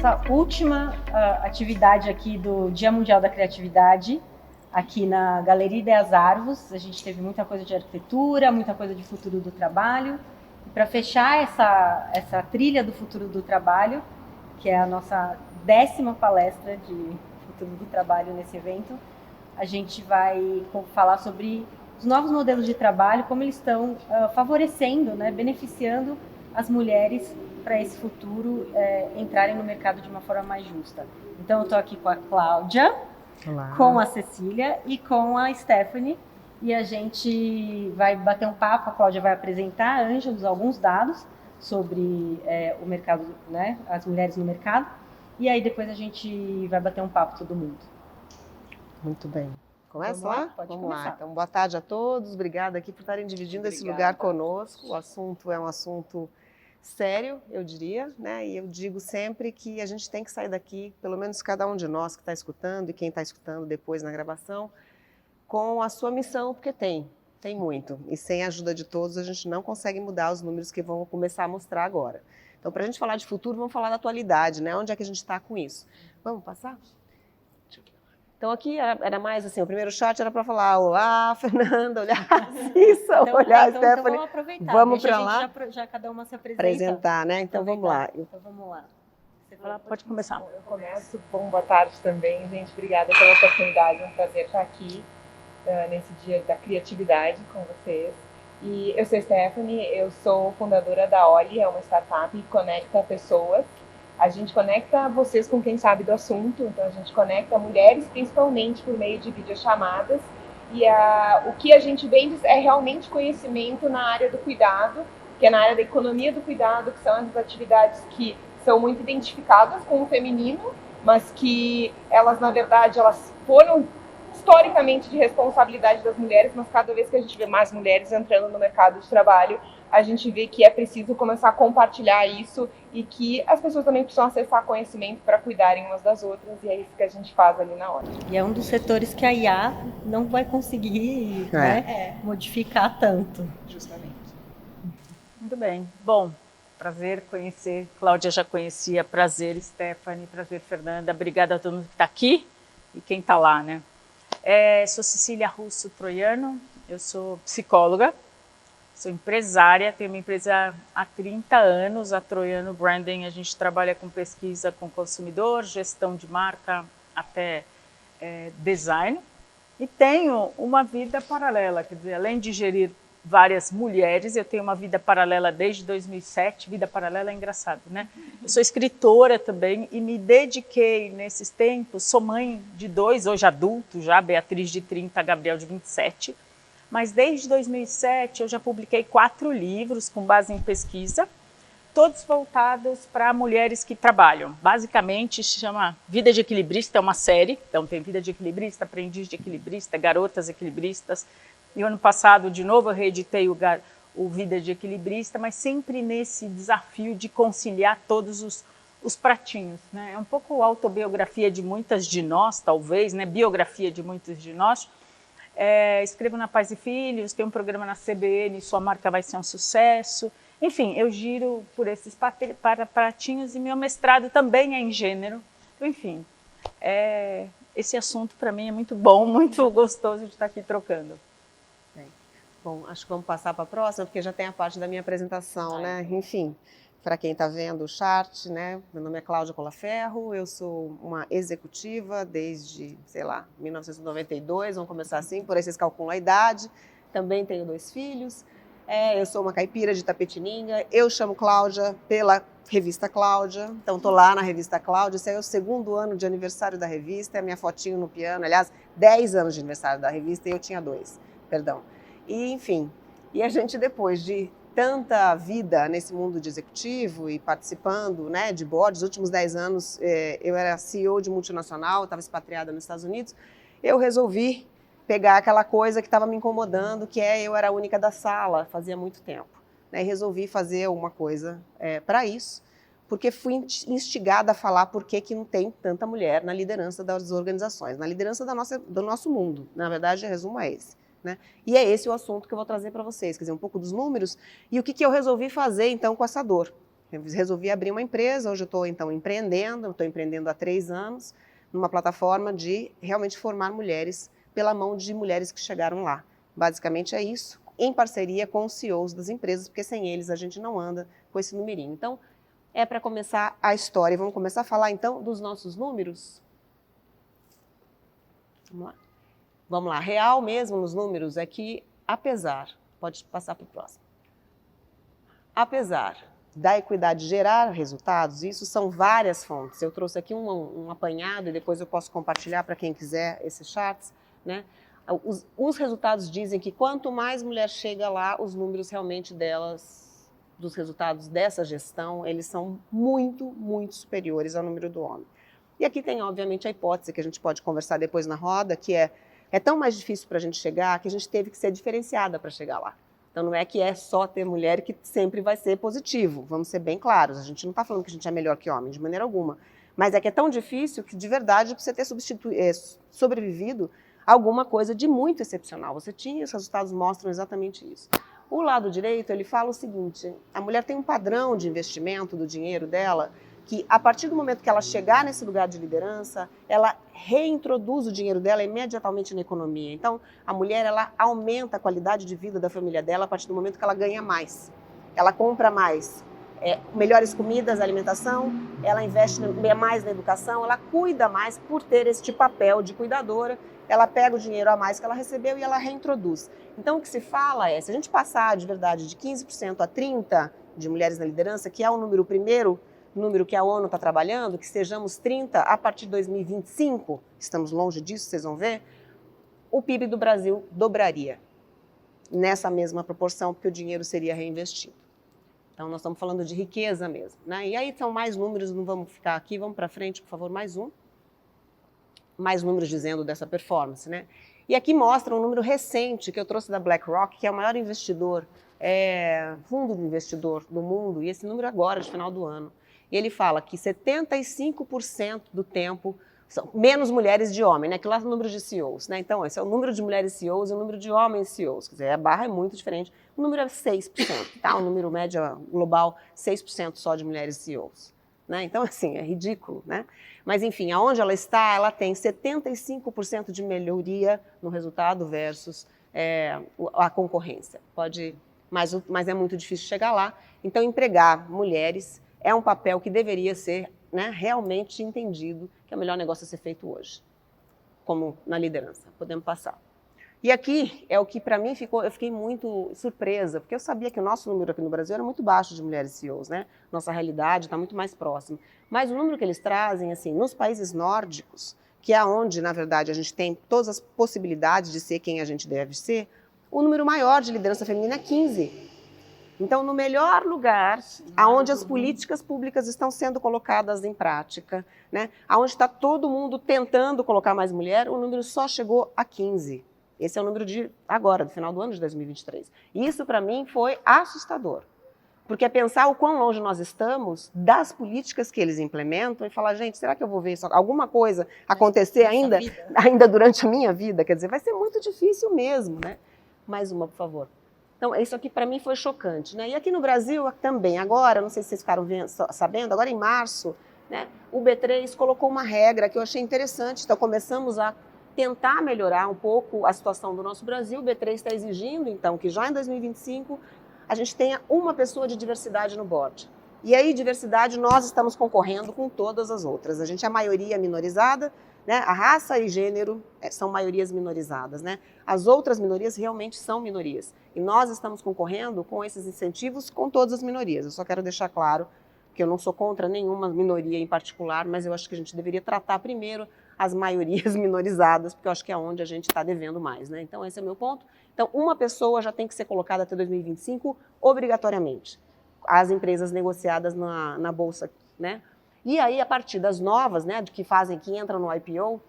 nossa última atividade aqui do Dia Mundial da Criatividade, aqui na Galeria Ideias Arvos. A gente teve muita coisa de arquitetura, muita coisa de futuro do trabalho. E para fechar essa trilha do futuro do trabalho, que é a nossa 10ª palestra de futuro do trabalho nesse evento, a gente vai falar sobre os novos modelos de trabalho, como eles estão favorecendo, né, beneficiando as mulheres para esse futuro entrarem no mercado de uma forma mais justa. Então eu estou aqui com a Cláudia, olá, com a Cecília e com a Stephanie, e a gente vai bater um papo. A Cláudia vai apresentar, a Ângela, alguns dados sobre o mercado, né, as mulheres no mercado, e aí depois a gente vai bater um papo todo mundo. Muito bem. Começa lá? Vamos lá. Então, boa tarde a todos. Obrigada aqui por estarem dividindo esse lugar conosco. O assunto é um assunto sério, eu diria, né? E eu digo sempre que a gente tem que sair daqui, pelo menos cada um de nós que está escutando e quem está escutando depois na gravação, com a sua missão, porque tem muito. E sem a ajuda de todos a gente não consegue mudar os números que vão começar a mostrar agora. Então, para a gente falar de futuro, vamos falar da atualidade, né? Onde é que a gente está com isso? Vamos passar? Então aqui era mais assim, o primeiro chat era para falar, olá, Fernanda, olhar a Cissa, então, olhar a Stephanie. Então vamos aproveitar. Vamos para lá. Já cada uma se apresentar, né? Então vamos lá. Então vamos lá. Pode começar. Eu começo. Bom, boa tarde também, gente. Obrigada pela oportunidade, é um prazer estar aqui nesse dia da criatividade com vocês. E eu sou Stephanie, eu sou fundadora da Oli, é uma startup que conecta pessoas. A gente conecta vocês com quem sabe do assunto, então a gente conecta mulheres principalmente por meio de videochamadas, e o que a gente vende é realmente conhecimento na área do cuidado, que é na área da economia do cuidado, que são as atividades que são muito identificadas com o feminino, mas que elas, na verdade, elas foram historicamente de responsabilidade das mulheres, mas cada vez que a gente vê mais mulheres entrando no mercado de trabalho, a gente vê que é preciso começar a compartilhar isso e que as pessoas também precisam acessar conhecimento para cuidarem umas das outras, e é isso que a gente faz ali na hora. E é um dos setores que a IA não vai conseguir modificar tanto. Justamente. Muito bem. Bom, prazer conhecer. Cláudia já conhecia. Prazer, Stephanie. Prazer, Fernanda. Obrigada a todo mundo que está aqui e quem está lá, né? Sou Cecília Russo Troiano, eu sou psicóloga, sou empresária, tenho uma empresa há 30 anos, a Troiano Branding. A gente trabalha com pesquisa com consumidor, gestão de marca, até design, e tenho uma vida paralela, quer dizer, além de gerir várias mulheres, eu tenho uma vida paralela desde 2007, vida paralela é engraçado, né? Eu sou escritora também e me dediquei nesses tempos, sou mãe de 2, hoje adulto já, Beatriz de 30, Gabriel de 27, mas desde 2007 eu já publiquei 4 livros com base em pesquisa, todos voltados para mulheres que trabalham. Basicamente se chama Vida de Equilibrista, é uma série, então tem Vida de Equilibrista, Aprendiz de Equilibrista, Garotas Equilibristas. E o ano passado, de novo, eu reeditei o Vida de Equilibrista, mas sempre nesse desafio de conciliar todos os pratinhos, né? É um pouco autobiografia de muitas de nós, talvez, né? Biografia de muitos de nós. Escrevo na Pais e Filhos, tem um programa na CBN, Sua Marca Vai Ser um Sucesso. Enfim, eu giro por esses pratinhos, e meu mestrado também é em gênero. Então, enfim, esse assunto para mim é muito bom, muito gostoso de estar aqui trocando. Bom, acho que vamos passar para a próxima, porque já tem a parte da minha apresentação, né? Enfim, para quem está vendo o chart, né? Meu nome é Cláudia Colaferro, eu sou uma executiva desde, sei lá, 1992, vamos começar assim, por aí vocês calculam a idade. Também tenho 2 filhos, eu sou uma caipira de Tapetininga, eu chamo Cláudia pela revista Cláudia, então estou lá na revista Cláudia, esse é o 2º ano de aniversário da revista, é a minha fotinho no piano, aliás, 10 anos de aniversário da revista e eu tinha 2, perdão. E, enfim, a gente, depois de tanta vida nesse mundo de executivo e participando, né, de boards, os últimos 10 anos eu era CEO de multinacional, estava expatriada nos Estados Unidos, eu resolvi pegar aquela coisa que estava me incomodando, que eu era a única da sala, fazia muito tempo, né, e resolvi fazer uma coisa para isso, porque fui instigada a falar por que não tem tanta mulher na liderança das organizações, na liderança do nosso mundo. Na verdade, o resumo é esse. Né? E é esse o assunto que eu vou trazer para vocês, quer dizer, um pouco dos números e o que eu resolvi fazer então com essa dor. Eu resolvi abrir uma empresa, hoje eu estou então empreendendo, estou empreendendo há 3 anos, numa plataforma de realmente formar mulheres pela mão de mulheres que chegaram lá. Basicamente é isso, em parceria com os CEOs das empresas, porque sem eles a gente não anda com esse numerinho. Então, é para começar a história. Vamos começar a falar então dos nossos números? Vamos lá. Vamos lá. Real mesmo nos números é que, apesar, pode passar para o próximo. Apesar da equidade gerar resultados, isso são várias fontes. Eu trouxe aqui um apanhado e depois eu posso compartilhar para quem quiser esses charts, né? Os resultados dizem que quanto mais mulher chega lá, os números realmente delas, dos resultados dessa gestão, eles são muito, muito superiores ao número do homem. E aqui tem, obviamente, a hipótese que a gente pode conversar depois na roda, que é tão mais difícil para a gente chegar que a gente teve que ser diferenciada para chegar lá. Então não é que é só ter mulher que sempre vai ser positivo, vamos ser bem claros, a gente não está falando que a gente é melhor que homem, de maneira alguma. Mas é que é tão difícil que, de verdade, precisa ter sobrevivido alguma coisa de muito excepcional. Você tinha, os resultados mostram exatamente isso. O lado direito, ele fala o seguinte, a mulher tem um padrão de investimento do dinheiro dela, que a partir do momento que ela chegar nesse lugar de liderança, ela reintroduz o dinheiro dela imediatamente na economia. Então, a mulher, ela aumenta a qualidade de vida da família dela a partir do momento que ela ganha mais. Ela compra mais, melhores comidas, alimentação, ela investe mais na educação, ela cuida mais por ter este papel de cuidadora, ela pega o dinheiro a mais que ela recebeu e ela reintroduz. Então, o que se fala é, se a gente passar de verdade de 15% a 30% de mulheres na liderança, que é o primeiro número que a ONU está trabalhando, que sejamos 30% a partir de 2025, estamos longe disso, vocês vão ver, o PIB do Brasil dobraria nessa mesma proporção, porque o dinheiro seria reinvestido. Então, nós estamos falando de riqueza mesmo, né? E aí são mais números, não vamos ficar aqui, vamos para frente, por favor, mais um. Mais números dizendo dessa performance, né? E aqui mostra um número recente que eu trouxe da BlackRock, que é o maior investidor, fundo de investidor do mundo, e esse número agora, de final do ano. E ele fala que 75% do tempo são menos mulheres de homem, né? Que lá é o número de CEOs, né? Então, esse é o número de mulheres CEOs e o número de homens CEOs. Quer dizer, a barra é muito diferente. O número é 6%, tá? O número médio global, 6% só de mulheres CEOs. Né? Então, assim, é ridículo, né? Mas, enfim, aonde ela está, ela tem 75% de melhoria no resultado versus a concorrência. Mas é muito difícil chegar lá. Então, empregar mulheres é um papel que deveria ser, né, realmente entendido, que é o melhor negócio a ser feito hoje, como na liderança. Podemos passar. E aqui é o que, para mim, eu fiquei muito surpresa, porque eu sabia que o nosso número aqui no Brasil era muito baixo de mulheres CEOs, né? Nossa realidade está muito mais próxima. Mas o número que eles trazem, assim, nos países nórdicos, que é onde, na verdade, a gente tem todas as possibilidades de ser quem a gente deve ser, o número maior de liderança feminina é 15%. Então, no melhor lugar, aonde as políticas públicas estão sendo colocadas em prática, né? Aonde está todo mundo tentando colocar mais mulher, o número só chegou a 15%. Esse é o número de agora, do final do ano de 2023. E isso, para mim, foi assustador. Porque é pensar o quão longe nós estamos das políticas que eles implementam e falar, gente, será que eu vou ver alguma coisa acontecer ainda durante a minha vida? Quer dizer, vai ser muito difícil mesmo, né? Mais uma, por favor. Então, isso aqui para mim foi chocante, né? E aqui no Brasil também, agora, não sei se vocês ficaram sabendo, agora em março, né, o B3 colocou uma regra que eu achei interessante. Então, começamos a tentar melhorar um pouco a situação do nosso Brasil. O B3 está exigindo, então, que já em 2025 a gente tenha uma pessoa de diversidade no board. E aí, diversidade, nós estamos concorrendo com todas as outras. A gente é a maioria minorizada, né? A raça e gênero são maiorias minorizadas, né? As outras minorias realmente são minorias. E nós estamos concorrendo com esses incentivos com todas as minorias. Eu só quero deixar claro que eu não sou contra nenhuma minoria em particular, mas eu acho que a gente deveria tratar primeiro as maiorias minorizadas, porque eu acho que é onde a gente está devendo mais, né? Então, esse é o meu ponto. Então, uma pessoa já tem que ser colocada até 2025, obrigatoriamente. As empresas negociadas na Bolsa, né? E aí, a partir das novas, né, que entram no IPO,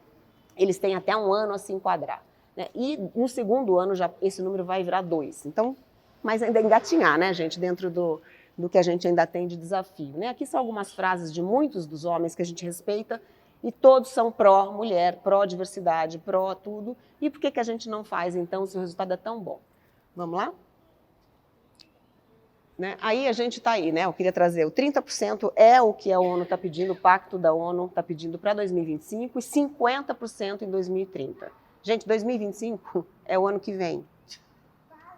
eles têm até um ano a se enquadrar, né? E no segundo ano, já esse número vai virar 2. Então, mas ainda engatinhar, né, gente, dentro do que a gente ainda tem de desafio, né? Aqui são algumas frases de muitos dos homens que a gente respeita, e todos são pró-mulher, pró-diversidade, pró-tudo. E por que a gente não faz, então, se o resultado é tão bom? Vamos lá? Né? Aí a gente está aí, né? Eu queria trazer o 30% é o que a ONU está pedindo, o Pacto da ONU está pedindo para 2025 e 50% em 2030. Gente, 2025 é o ano que vem.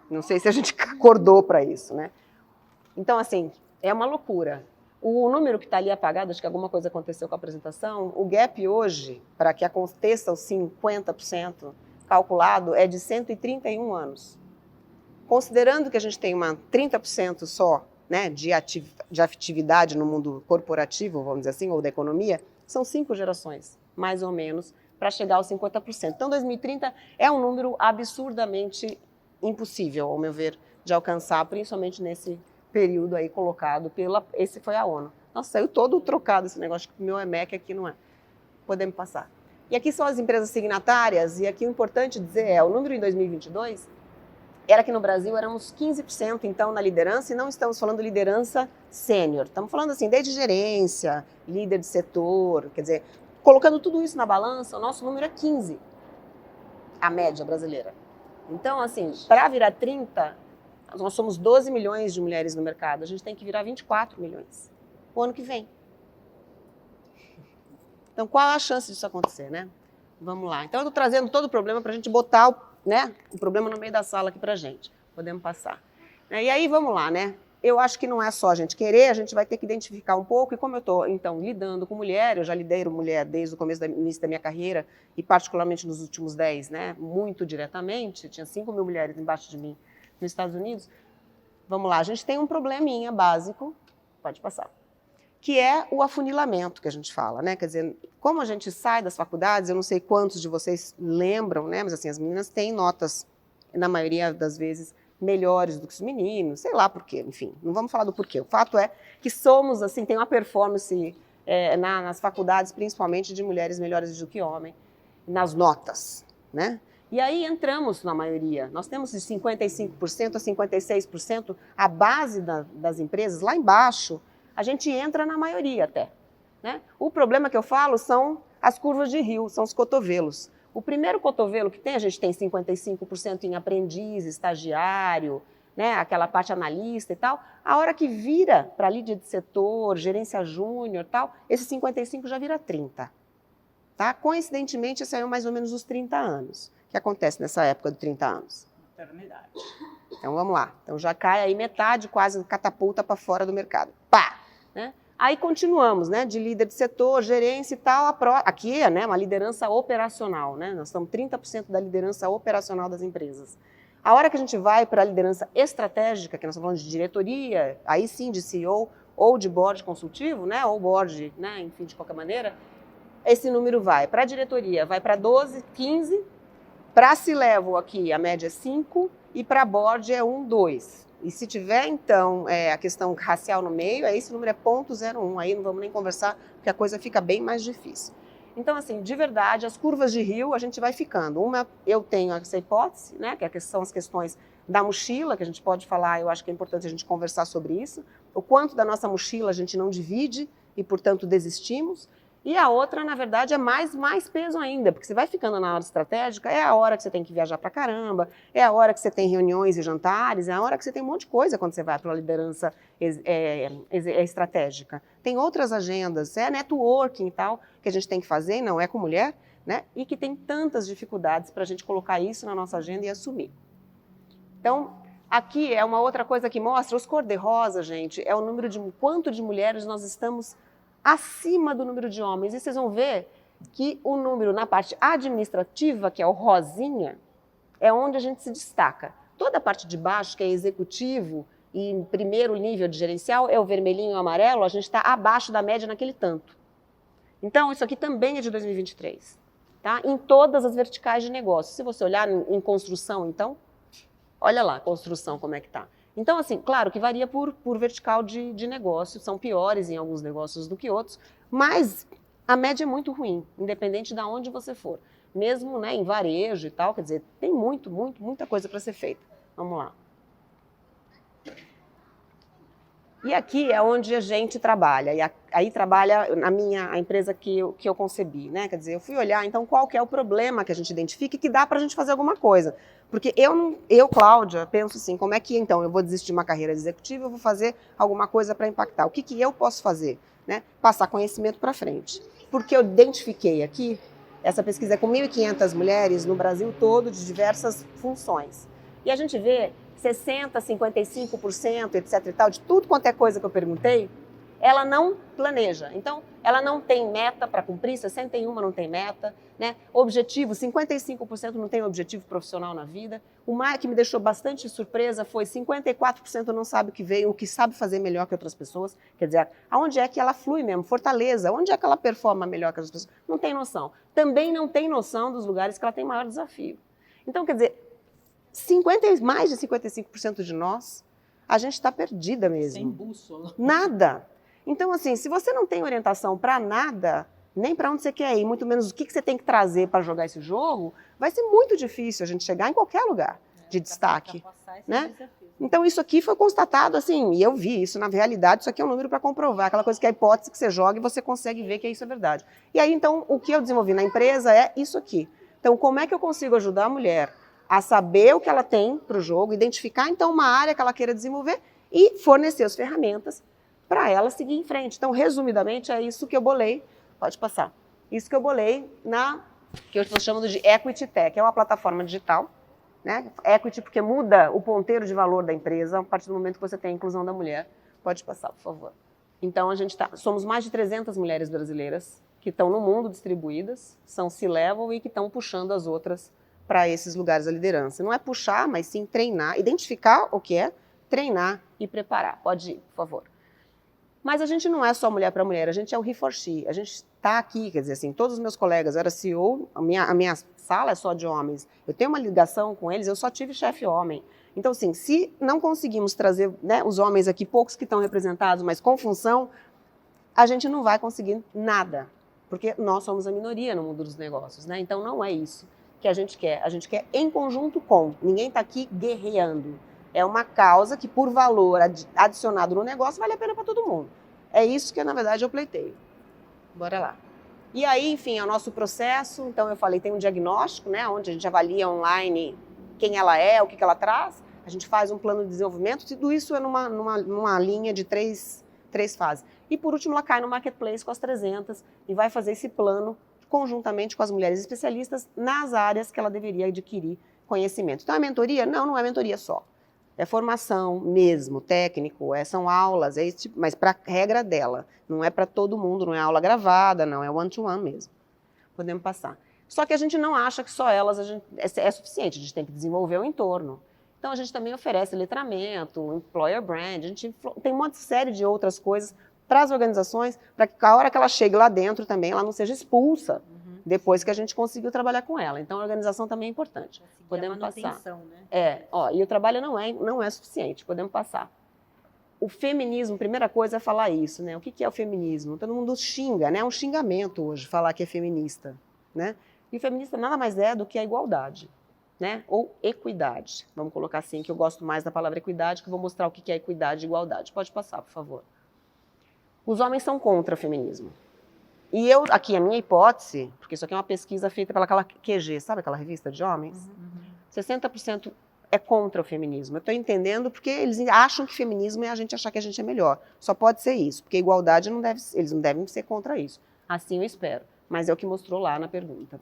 Não sei se a gente acordou para isso, né? Então, assim, é uma loucura. O número que está ali apagado, acho que alguma coisa aconteceu com a apresentação, o gap hoje, para que aconteça os 50% calculado, é de 131 anos. Considerando que a gente tem uma 30% só, né, de atividade no mundo corporativo, vamos dizer assim, ou da economia, são 5 gerações, mais ou menos, para chegar aos 50%. Então, 2030 é um número absurdamente impossível, ao meu ver, de alcançar, principalmente nesse período aí colocado pela... Esse foi a ONU. Nossa, saiu todo trocado esse negócio, que o meu é MEC, aqui não é. Podemos passar. E aqui são as empresas signatárias, e aqui o importante dizer é, o número em 2022 era que no Brasil éramos 15%, então, na liderança, e não estamos falando liderança sênior. Estamos falando, assim, desde gerência, líder de setor, quer dizer, colocando tudo isso na balança, o nosso número é 15%, a média brasileira. Então, assim, para virar 30%, nós somos 12 milhões de mulheres no mercado, a gente tem que virar 24 milhões o ano que vem. Então, qual a chance disso acontecer, né? Vamos lá. Então, eu estou trazendo todo o problema para a gente botar o problema no meio da sala aqui para a gente. Podemos passar. E aí, vamos lá, né? Eu acho que não é só a gente querer, a gente vai ter que identificar um pouco. E como eu estou, então, lidando com mulher, eu já lidei com mulher desde o começo início da minha carreira, e particularmente nos últimos 10, né? Muito diretamente. Tinha 5 mil mulheres embaixo de mim nos Estados Unidos. Vamos lá, a gente tem um probleminha básico, pode passar, que é o afunilamento que a gente fala, né? Quer dizer, como a gente sai das faculdades, eu não sei quantos de vocês lembram, né? Mas assim, as meninas têm notas, na maioria das vezes, melhores do que os meninos, sei lá por quê, enfim, não vamos falar do porquê. O fato é que somos, assim, tem uma performance nas faculdades, principalmente de mulheres melhores do que homens, nas notas, né? E aí entramos na maioria, nós temos de 55% a 56%, a base das empresas, lá embaixo, a gente entra na maioria até. Né? O problema que eu falo são as curvas de rio, são os cotovelos. O primeiro cotovelo que tem, a gente tem 55% em aprendiz, estagiário, né? Aquela parte analista e tal. A hora que vira para líder de setor, gerência júnior e tal, esse 55% já vira 30%. Tá? Coincidentemente, esse aí é mais ou menos os 30 anos. O que acontece nessa época de 30 anos? Maternidade. Então, vamos lá. Então, já cai aí metade, quase catapulta para fora do mercado. Pá! Né? Aí continuamos, né? De líder de setor, gerência e tal. Aqui é, né, uma liderança operacional. Né? Nós estamos 30% da liderança operacional das empresas. A hora que a gente vai para a liderança estratégica, que nós estamos falando de diretoria, aí sim de CEO ou de board consultivo, né? Ou board, né? Enfim, de qualquer maneira, esse número vai para a diretoria, vai para 12, 15%. Para C-Level aqui, a média é 5 e para board é 1, 2. E se tiver, então, a questão racial no meio, aí esse número é 0,01. Aí não vamos nem conversar, porque a coisa fica bem mais difícil. Então, assim, de verdade, as curvas de rio a gente vai ficando. Uma, eu tenho essa hipótese, né, que são as questões da mochila, que a gente pode falar, eu acho que é importante a gente conversar sobre isso. O quanto da nossa mochila a gente não divide e, portanto, desistimos. E a outra, na verdade, é mais peso ainda, porque você vai ficando na hora estratégica, é a hora que você tem que viajar pra caramba, é a hora que você tem reuniões e jantares, é a hora que você tem um monte de coisa quando você vai para a liderança estratégica. Tem outras agendas, networking e tal, que a gente tem que fazer, não é com mulher, né? E que tem tantas dificuldades para a gente colocar isso na nossa agenda e assumir. Então, aqui é uma outra coisa que mostra, os cor-de-rosa, gente, é o número de quanto de mulheres nós estamos acima do número de homens. E vocês vão ver que o número na parte administrativa, que é o rosinha, é onde a gente se destaca. Toda a parte de baixo, que é executivo e em primeiro nível de gerencial, é o vermelhinho e o amarelo, a gente está abaixo da média naquele tanto. Então, isso aqui também é de 2023. Tá? Em todas as verticais de negócio. Se você olhar em construção, então, olha lá, construção, como é que está. Então, assim, claro que varia por vertical de negócio, são piores em alguns negócios do que outros, mas a média é muito ruim, independente de onde você for. Mesmo, né, em varejo e tal, quer dizer, tem muita coisa para ser feita. Vamos lá. E aqui é onde a gente trabalha, e aí trabalha a empresa que eu concebi, né? Quer dizer, eu fui olhar, então, qual que é o problema que a gente identifica e que dá para a gente fazer alguma coisa. Porque eu, Cláudia, penso assim, como é que, então, eu vou desistir de uma carreira executiva, eu vou fazer alguma coisa para impactar. O que eu posso fazer? Né? Passar conhecimento para frente. Porque eu identifiquei aqui, essa pesquisa é com 1.500 mulheres no Brasil todo, de diversas funções. E a gente vê 60%, 55%, etc. e tal, de tudo quanto é coisa que eu perguntei, ela não planeja. Então, ela não tem meta para cumprir, 61% não tem meta, né? Objetivo, 55% não tem objetivo profissional na vida. O mais que me deixou bastante surpresa foi 54% não sabe o que veio, o que sabe fazer melhor que outras pessoas. Quer dizer, aonde é que ela flui mesmo? Fortaleza, onde é que ela performa melhor que as pessoas? Não tem noção. Também não tem noção dos lugares que ela tem maior desafio. Então, quer dizer, mais de 55% de nós, a gente está perdida mesmo. Sem bússola. Nada. Então, assim, se você não tem orientação para nada, nem para onde você quer ir, muito menos o que você tem que trazer para jogar esse jogo, vai ser muito difícil a gente chegar em qualquer lugar de destaque. Né? Então, isso aqui foi constatado, assim, e eu vi isso na realidade, isso aqui é um número para comprovar, aquela coisa que é a hipótese que você joga e você consegue ver que isso é verdade. E aí, então, o que eu desenvolvi na empresa é isso aqui. Então, como é que eu consigo ajudar a mulher a saber o que ela tem para o jogo, identificar, então, uma área que ela queira desenvolver e fornecer as ferramentas para ela seguir em frente. Então, resumidamente, é isso que eu bolei. Pode passar. Isso que eu bolei que eu estou chamando de Equity Tech. É uma plataforma digital, né? Equity porque muda o ponteiro de valor da empresa a partir do momento que você tem a inclusão da mulher. Pode passar, por favor. Então, somos mais de 300 mulheres brasileiras que estão no mundo distribuídas, são C-level e que estão puxando as outras para esses lugares da liderança. Não é puxar, mas sim treinar, identificar o que é, treinar e preparar. Pode ir, por favor. Mas a gente não é só mulher para mulher, a gente é o He4She. A gente está aqui, quer dizer assim, todos os meus colegas, eu era CEO, a minha sala é só de homens. Eu tenho uma ligação com eles, eu só tive chefe homem. Então, assim, se não conseguimos trazer, né, os homens aqui, poucos que estão representados, mas com função, a gente não vai conseguir nada. Porque nós somos a minoria no mundo dos negócios, né? Então, não é isso que a gente quer. A gente quer em conjunto com. Ninguém está aqui guerreando. É uma causa que, por valor adicionado no negócio, vale a pena para todo mundo. É isso que, na verdade, eu pleiteio. Bora lá. E aí, enfim, é o nosso processo. Então, eu falei, tem um diagnóstico, né, onde a gente avalia online quem ela é, o que ela traz. A gente faz um plano de desenvolvimento. Tudo isso é numa linha de três fases. E, por último, ela cai no marketplace com as 300 e vai fazer esse plano conjuntamente com as mulheres especialistas nas áreas que ela deveria adquirir conhecimento. Então, a mentoria? Não é mentoria só. É formação mesmo, técnico, são aulas, mas para a regra dela. Não é para todo mundo, não é aula gravada, não, é one-to-one mesmo. Podemos passar. Só que a gente não acha que só elas é suficiente, a gente tem que desenvolver o entorno. Então, a gente também oferece letramento, employer brand, a gente tem uma série de outras coisas para as organizações, para que a hora que ela chegue lá dentro também, ela não seja expulsa. Depois que a gente conseguiu trabalhar com ela. Então, a organização também é importante. Assim, podemos passar. Né? E o trabalho não é suficiente. Podemos passar. O feminismo, primeira coisa é falar isso, né? O que é o feminismo? Todo mundo xinga, né? É um xingamento hoje falar que é feminista, né? E o feminista nada mais é do que a igualdade, né? Ou equidade. Vamos colocar assim, que eu gosto mais da palavra equidade, que eu vou mostrar o que é equidade e igualdade. Pode passar, por favor. Os homens são contra o feminismo. E aqui, a minha hipótese, porque isso aqui é uma pesquisa feita pelaquela QG, sabe aquela revista de homens? 60% é contra o feminismo. Eu estou entendendo porque eles acham que feminismo é a gente achar que a gente é melhor. Só pode ser isso, porque igualdade eles não devem ser contra isso. Assim eu espero, mas é o que mostrou lá na pergunta.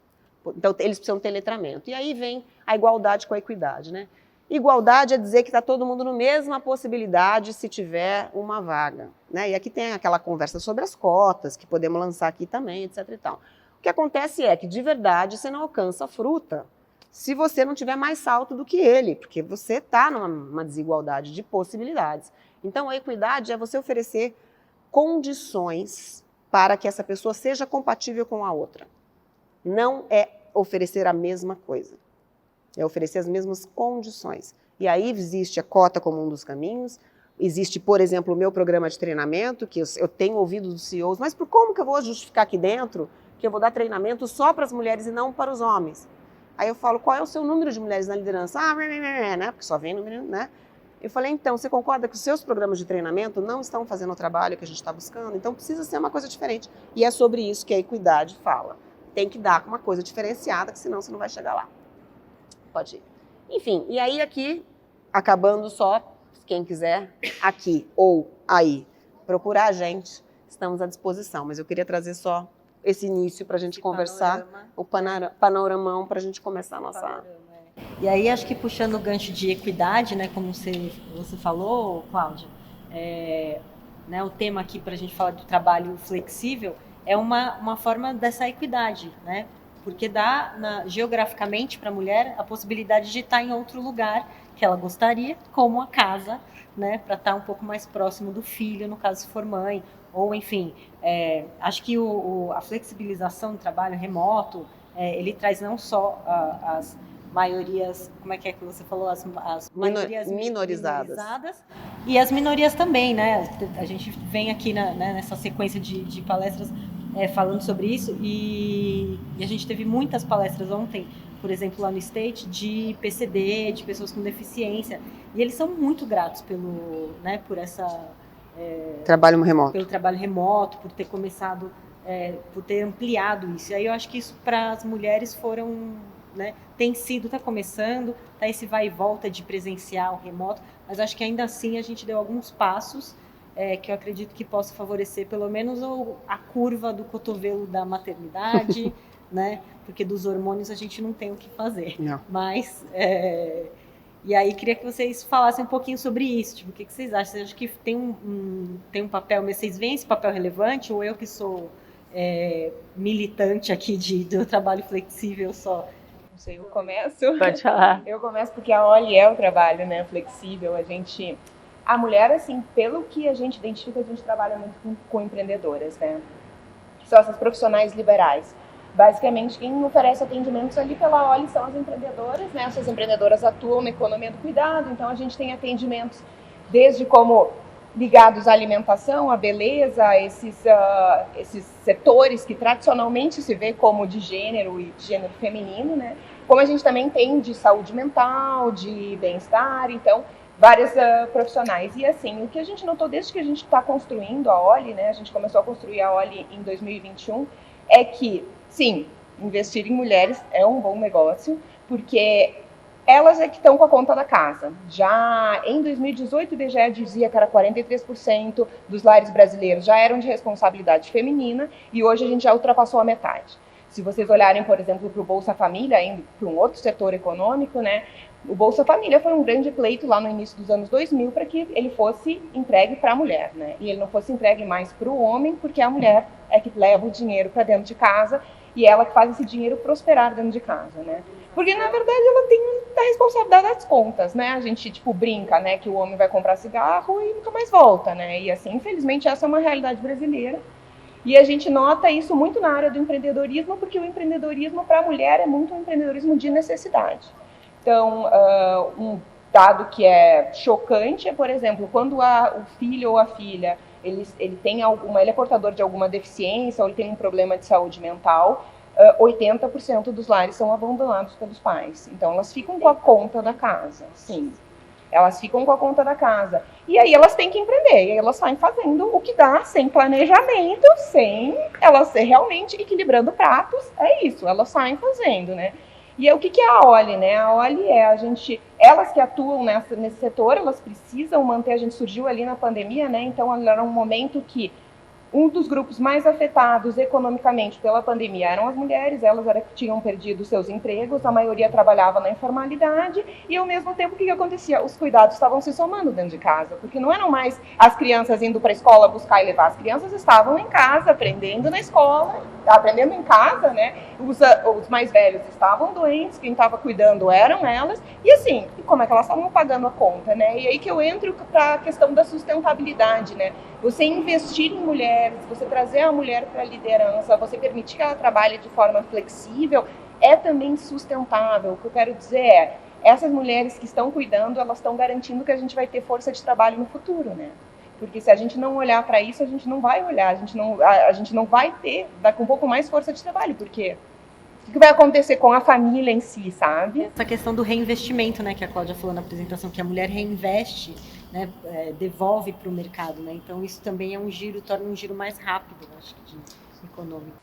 Então, eles precisam ter letramento. E aí vem a igualdade com a equidade, né? Igualdade é dizer que está todo mundo na mesma possibilidade se tiver uma vaga, né? E aqui tem aquela conversa sobre as cotas, que podemos lançar aqui também, etc. e tal. O que acontece é que, de verdade, você não alcança a fruta se você não tiver mais salto do que ele, porque você está numa desigualdade de possibilidades. Então, a equidade é você oferecer condições para que essa pessoa seja compatível com a outra. Não é oferecer a mesma coisa. É oferecer as mesmas condições. E aí existe a cota como um dos caminhos, existe, por exemplo, o meu programa de treinamento, que eu tenho ouvido dos CEOs, mas como que eu vou justificar aqui dentro que eu vou dar treinamento só para as mulheres e não para os homens? Aí eu falo, qual é o seu número de mulheres na liderança? Né? Porque só vem número, né? Eu falei, então, você concorda que os seus programas de treinamento não estão fazendo o trabalho que a gente está buscando? Então precisa ser uma coisa diferente. E é sobre isso que a equidade fala. Tem que dar uma coisa diferenciada, que senão você não vai chegar lá. Pode ir. Enfim, e aí aqui, acabando só, quem quiser, aqui ou aí, procurar a gente, estamos à disposição. Mas eu queria trazer só esse início para a gente conversar, o panoramão para a gente começar a nossa... E aí, acho que puxando o gancho de equidade, né, como você falou, Cláudia, né, o tema aqui para a gente falar do trabalho flexível é uma forma dessa equidade, né? Porque dá geograficamente para a mulher a possibilidade de estar em outro lugar que ela gostaria, como a casa, né, para estar um pouco mais próximo do filho, no caso se for mãe, ou enfim, acho que a flexibilização do trabalho remoto, ele traz não só as maiorias, como é que você falou, as maiorias minorizadas e as minorias também, né? A gente vem aqui nessa sequência de palestras falando sobre isso e a gente teve muitas palestras ontem, por exemplo, lá no State, de PCD, de pessoas com deficiência, e eles são muito gratos por essa... trabalho remoto. Pelo trabalho remoto, por ter começado, por ter ampliado isso. E aí eu acho que isso para as mulheres está começando, tá esse vai e volta de presencial, remoto, mas acho que ainda assim a gente deu alguns passos que eu acredito que possa favorecer pelo menos a curva do cotovelo da maternidade, né? Porque dos hormônios a gente não tem o que fazer. Não. Mas, e aí queria que vocês falassem um pouquinho sobre isso, tipo, o que vocês acham? Vocês acham que tem um papel, mas vocês veem esse papel relevante, ou eu que sou militante aqui do trabalho flexível só? Não sei, eu começo? Pode falar. Eu começo porque a OLI é o trabalho, né, flexível. A mulher, assim, pelo que a gente identifica, a gente trabalha muito com empreendedoras, né? Que são essas profissionais liberais. Basicamente, quem oferece atendimentos ali pela OLI são as empreendedoras, né? Essas empreendedoras atuam na economia do cuidado, então a gente tem atendimentos desde como ligados à alimentação, à beleza, esses setores que tradicionalmente se vê como de gênero e de gênero feminino, né? Como a gente também tem de saúde mental, de bem-estar, então várias profissionais. E assim, o que a gente notou desde que a gente está construindo a OLI, né? A gente começou a construir a OLI em 2021, é que, sim, investir em mulheres é um bom negócio, porque elas é que estão com a conta da casa. Já em 2018, o IBGE dizia que era 43% dos lares brasileiros já eram de responsabilidade feminina, e hoje a gente já ultrapassou a metade. Se vocês olharem, por exemplo, para o Bolsa Família, indo para um outro setor econômico, né? O Bolsa Família foi um grande pleito lá no início dos anos 2000 para que ele fosse entregue para a mulher, né? E ele não fosse entregue mais para o homem, porque a mulher é que leva o dinheiro para dentro de casa e ela que faz esse dinheiro prosperar dentro de casa, né? Porque, na verdade, ela tem a responsabilidade das contas, né? A gente, brinca, né, que o homem vai comprar cigarro e nunca mais volta, né? E, assim, infelizmente, essa é uma realidade brasileira. E a gente nota isso muito na área do empreendedorismo, porque o empreendedorismo para a mulher é muito um empreendedorismo de necessidade. Então, um dado que é chocante é, por exemplo, quando o filho ou a filha ele é portador de alguma deficiência ou ele tem um problema de saúde mental, 80% dos lares são abandonados pelos pais. Então, elas ficam com a conta da casa, sim. Elas ficam com a conta da casa. E aí elas têm que empreender. E aí elas saem fazendo o que dá, sem planejamento, sem elas realmente equilibrando pratos. É isso, elas saem fazendo, né? E o que é a OLI, né? A OLI elas que atuam nesse setor, elas precisam manter, a gente surgiu ali na pandemia, né? Então era um momento que um dos grupos mais afetados economicamente pela pandemia eram as mulheres, elas tinham perdido seus empregos, a maioria trabalhava na informalidade, e ao mesmo tempo o que acontecia? Os cuidados estavam se somando dentro de casa, porque não eram mais as crianças indo para a escola buscar e levar, as crianças estavam em casa, aprendendo na escola, aprendendo em casa, né? Os mais velhos estavam doentes, quem estava cuidando eram elas, e assim, como é que elas estavam pagando a conta, né? E aí que eu entro para a questão da sustentabilidade, né? Você investir em mulheres, você trazer a mulher para a liderança, você permitir que ela trabalhe de forma flexível, é também sustentável. O que eu quero dizer essas mulheres que estão cuidando, elas estão garantindo que a gente vai ter força de trabalho no futuro, né? Porque se a gente não olhar para isso, a gente não vai olhar, a gente não vai ter, daqui um pouco mais força de trabalho, porque O que vai acontecer com a família em si, sabe? Essa questão do reinvestimento, né, que a Cláudia falou na apresentação, que a mulher reinveste, né, devolve para o mercado, né? Então isso também é um giro, torna um giro mais rápido, acho que, econômico.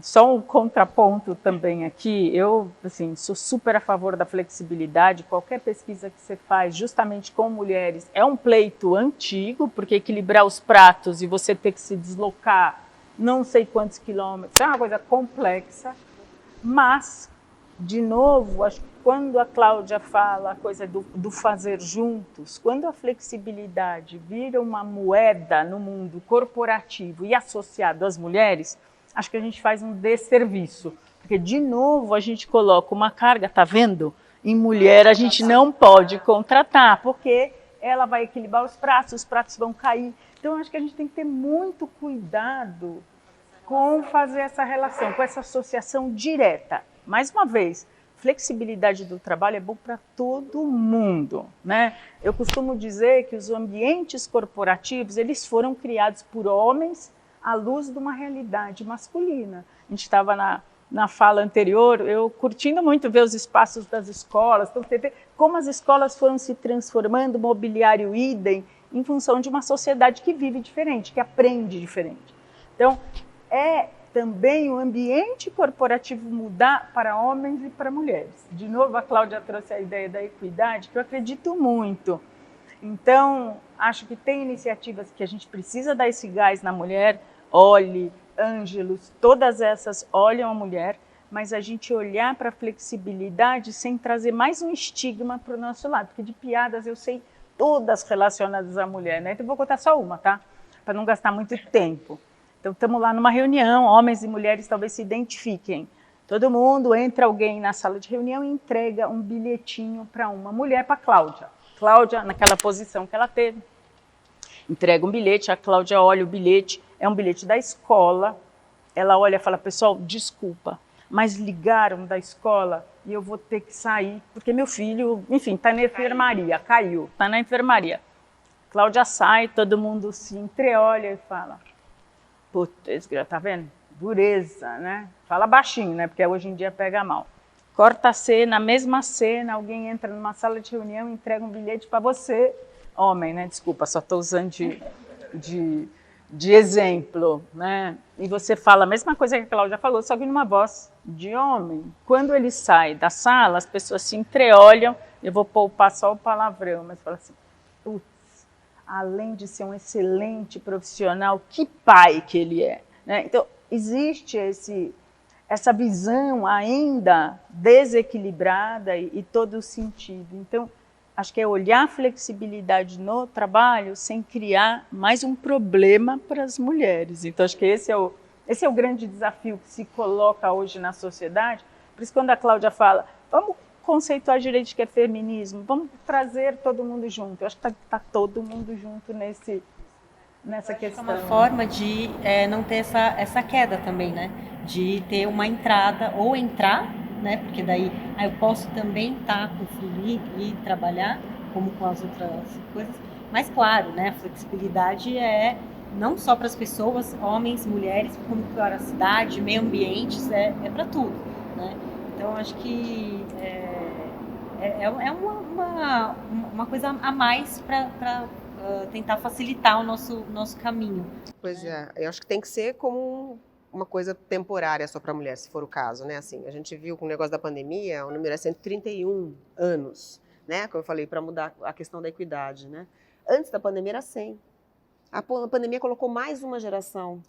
Só um contraponto também aqui, eu assim, sou super a favor da flexibilidade. Qualquer pesquisa que você faz justamente com mulheres é um pleito antigo, porque equilibrar os pratos e você ter que se deslocar não sei quantos quilômetros é uma coisa complexa, mas, de novo, acho que quando a Cláudia fala a coisa do fazer juntos, quando a flexibilidade vira uma moeda no mundo corporativo e associado às mulheres, acho que a gente faz um desserviço, porque, de novo, a gente coloca uma carga, tá vendo? Em mulher a gente não pode contratar, porque ela vai equilibrar os pratos vão cair. Então, acho que a gente tem que ter muito cuidado com fazer essa relação, com essa associação direta. Mais uma vez, flexibilidade do trabalho é bom para todo mundo, né? Eu costumo dizer que os ambientes corporativos, eles foram criados por homens à luz de uma realidade masculina. A gente estava na fala anterior, eu curtindo muito ver os espaços das escolas, então você vê como as escolas foram se transformando, mobiliário idem, em função de uma sociedade que vive diferente, que aprende diferente. Então, é também o ambiente corporativo mudar para homens e para mulheres. De novo, a Cláudia trouxe a ideia da equidade, que eu acredito muito. Então, acho que tem iniciativas que a gente precisa dar esse gás na mulher. Olhe, Ângelos, todas essas olham a mulher, mas a gente olhar para a flexibilidade sem trazer mais um estigma para o nosso lado, porque de piadas eu sei todas relacionadas à mulher, né? Então vou contar só uma, tá? Para não gastar muito tempo. Então estamos lá numa reunião, homens e mulheres talvez se identifiquem. Todo mundo, entra alguém na sala de reunião e entrega um bilhetinho para uma mulher, para a Cláudia. Cláudia, naquela posição que ela teve, entrega um bilhete, a Cláudia olha o bilhete, é um bilhete da escola, ela olha e fala, pessoal, desculpa, mas ligaram da escola e eu vou ter que sair, porque meu filho, enfim, está na enfermaria, caiu, está na enfermaria. Cláudia sai, todo mundo se entreolha e fala, putz, tá vendo? Dureza, né? Fala baixinho, né? Porque hoje em dia pega mal. Corta a cena, a mesma cena, alguém entra numa sala de reunião e entrega um bilhete para você, homem, né? Desculpa, só estou usando de exemplo, né? E você fala a mesma coisa que a Cláudia falou, só que numa voz de homem. Quando ele sai da sala, as pessoas se entreolham, eu vou poupar só o palavrão, mas fala assim, putz, além de ser um excelente profissional, que pai que ele é, né? Então, existe essa visão ainda desequilibrada e todo o sentido. Então, acho que é olhar a flexibilidade no trabalho sem criar mais um problema para as mulheres. Então, acho que esse é o grande desafio que se coloca hoje na sociedade. Por isso, quando a Cláudia fala, vamos conceituar direito de que é feminismo, vamos trazer todo mundo junto. Eu acho que está todo mundo junto nessa questão. É uma forma de não ter essa queda também, né? De ter uma entrada, ou entrar, né? Porque daí eu posso também estar com o filho e trabalhar, como com as outras coisas. Mas claro, né? A flexibilidade é não só para as pessoas, homens, mulheres, como para a cidade, meio ambiente, é para tudo, né? Então acho que é uma coisa a mais para tentar facilitar o nosso caminho. Pois é, eu acho que tem que ser como uma coisa temporária só para a mulher, se for o caso, né? Assim, a gente viu com o negócio da pandemia, o número é 131 anos, né? Como eu falei, para mudar a questão da equidade, né? Antes da pandemia era 100. A pandemia colocou mais uma geração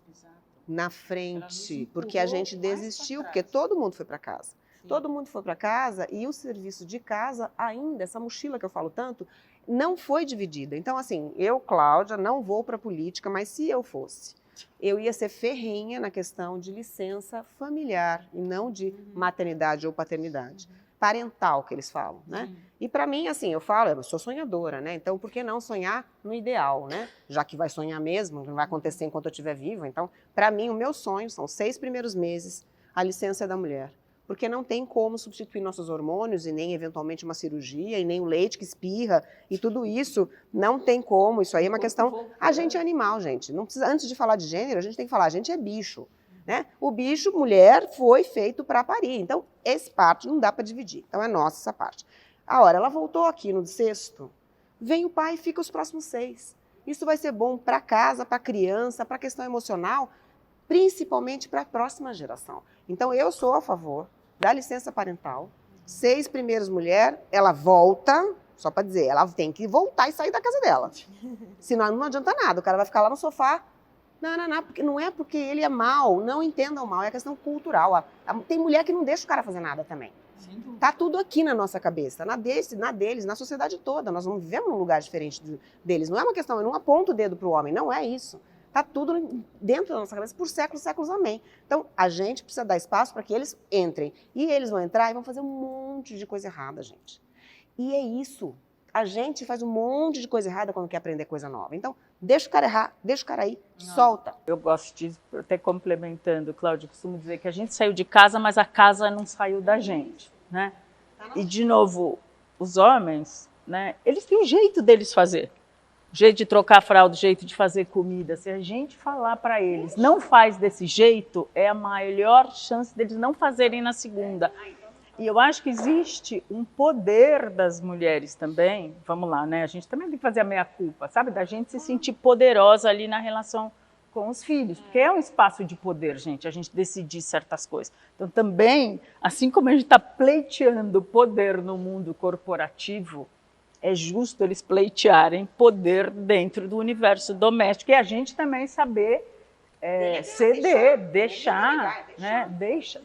na frente, porque a gente desistiu, porque todo mundo foi para casa. Todo mundo foi para casa e o serviço de casa ainda, essa mochila que eu falo tanto, não foi dividida. Então, assim, eu, Cláudia, não vou para a política, mas se eu fosse, eu ia ser ferrenha na questão de licença familiar e não de maternidade ou paternidade. Parental, que eles falam, né? E para mim, assim, eu sou sonhadora, né? Então, por que não sonhar no ideal, né? Já que vai sonhar mesmo, não vai acontecer enquanto eu estiver viva. Então, para mim, o meu sonho são 6 primeiros meses, a licença da mulher. Porque não tem como substituir nossos hormônios e nem eventualmente uma cirurgia e nem o leite que espirra e tudo isso, não tem como, isso aí é uma questão... A gente é animal, gente, não precisa, antes de falar de gênero, a gente tem que falar, a gente é bicho. né? O bicho, mulher, foi feito para parir. Então, essa parte não dá para dividir. Então, é nossa essa parte. A hora ela voltou aqui no 6º, vem o pai e fica os próximos 6. Isso vai ser bom para casa, para a criança, para a questão emocional, principalmente para a próxima geração. Então, eu sou a favor da licença parental. 6 primeiros mulher, ela volta, só para dizer, ela tem que voltar e sair da casa dela. Senão não adianta nada, o cara vai ficar lá no sofá. Não, porque não é porque ele é mau, não entendam mal, é questão cultural. Tem mulher que não deixa o cara fazer nada também. Tá tudo aqui na nossa cabeça, na deles, na sociedade toda. Nós não vivemos num lugar diferente deles. Não é uma questão, eu não aponto o dedo para o homem, não é isso. Tá tudo dentro da nossa cabeça por séculos, amém. Então, a gente precisa dar espaço para que eles entrem. E eles vão entrar e vão fazer um monte de coisa errada, gente. E é isso. A gente faz um monte de coisa errada quando quer aprender coisa nova. Então, deixa o cara errar, deixa o cara ir, solta. Eu gosto de, até complementando, Cláudia, costumo dizer que a gente saiu de casa, mas a casa não saiu da gente, né? E, de novo, os homens, né, eles têm um jeito deles fazer. O jeito de trocar a fralda, o jeito de fazer comida. Se a gente falar para eles, não faz desse jeito, é a maior chance deles não fazerem na segunda. E eu acho que existe um poder das mulheres também, vamos lá, né? A gente também tem que fazer a meia-culpa, sabe? Da gente se sentir poderosa ali na relação com os filhos, porque é um espaço de poder, gente, a gente decidir certas coisas. Então também, assim como a gente está pleiteando poder no mundo corporativo, é justo eles pleitearem poder dentro do universo doméstico e a gente também saber ceder, deixar, né? Deixa.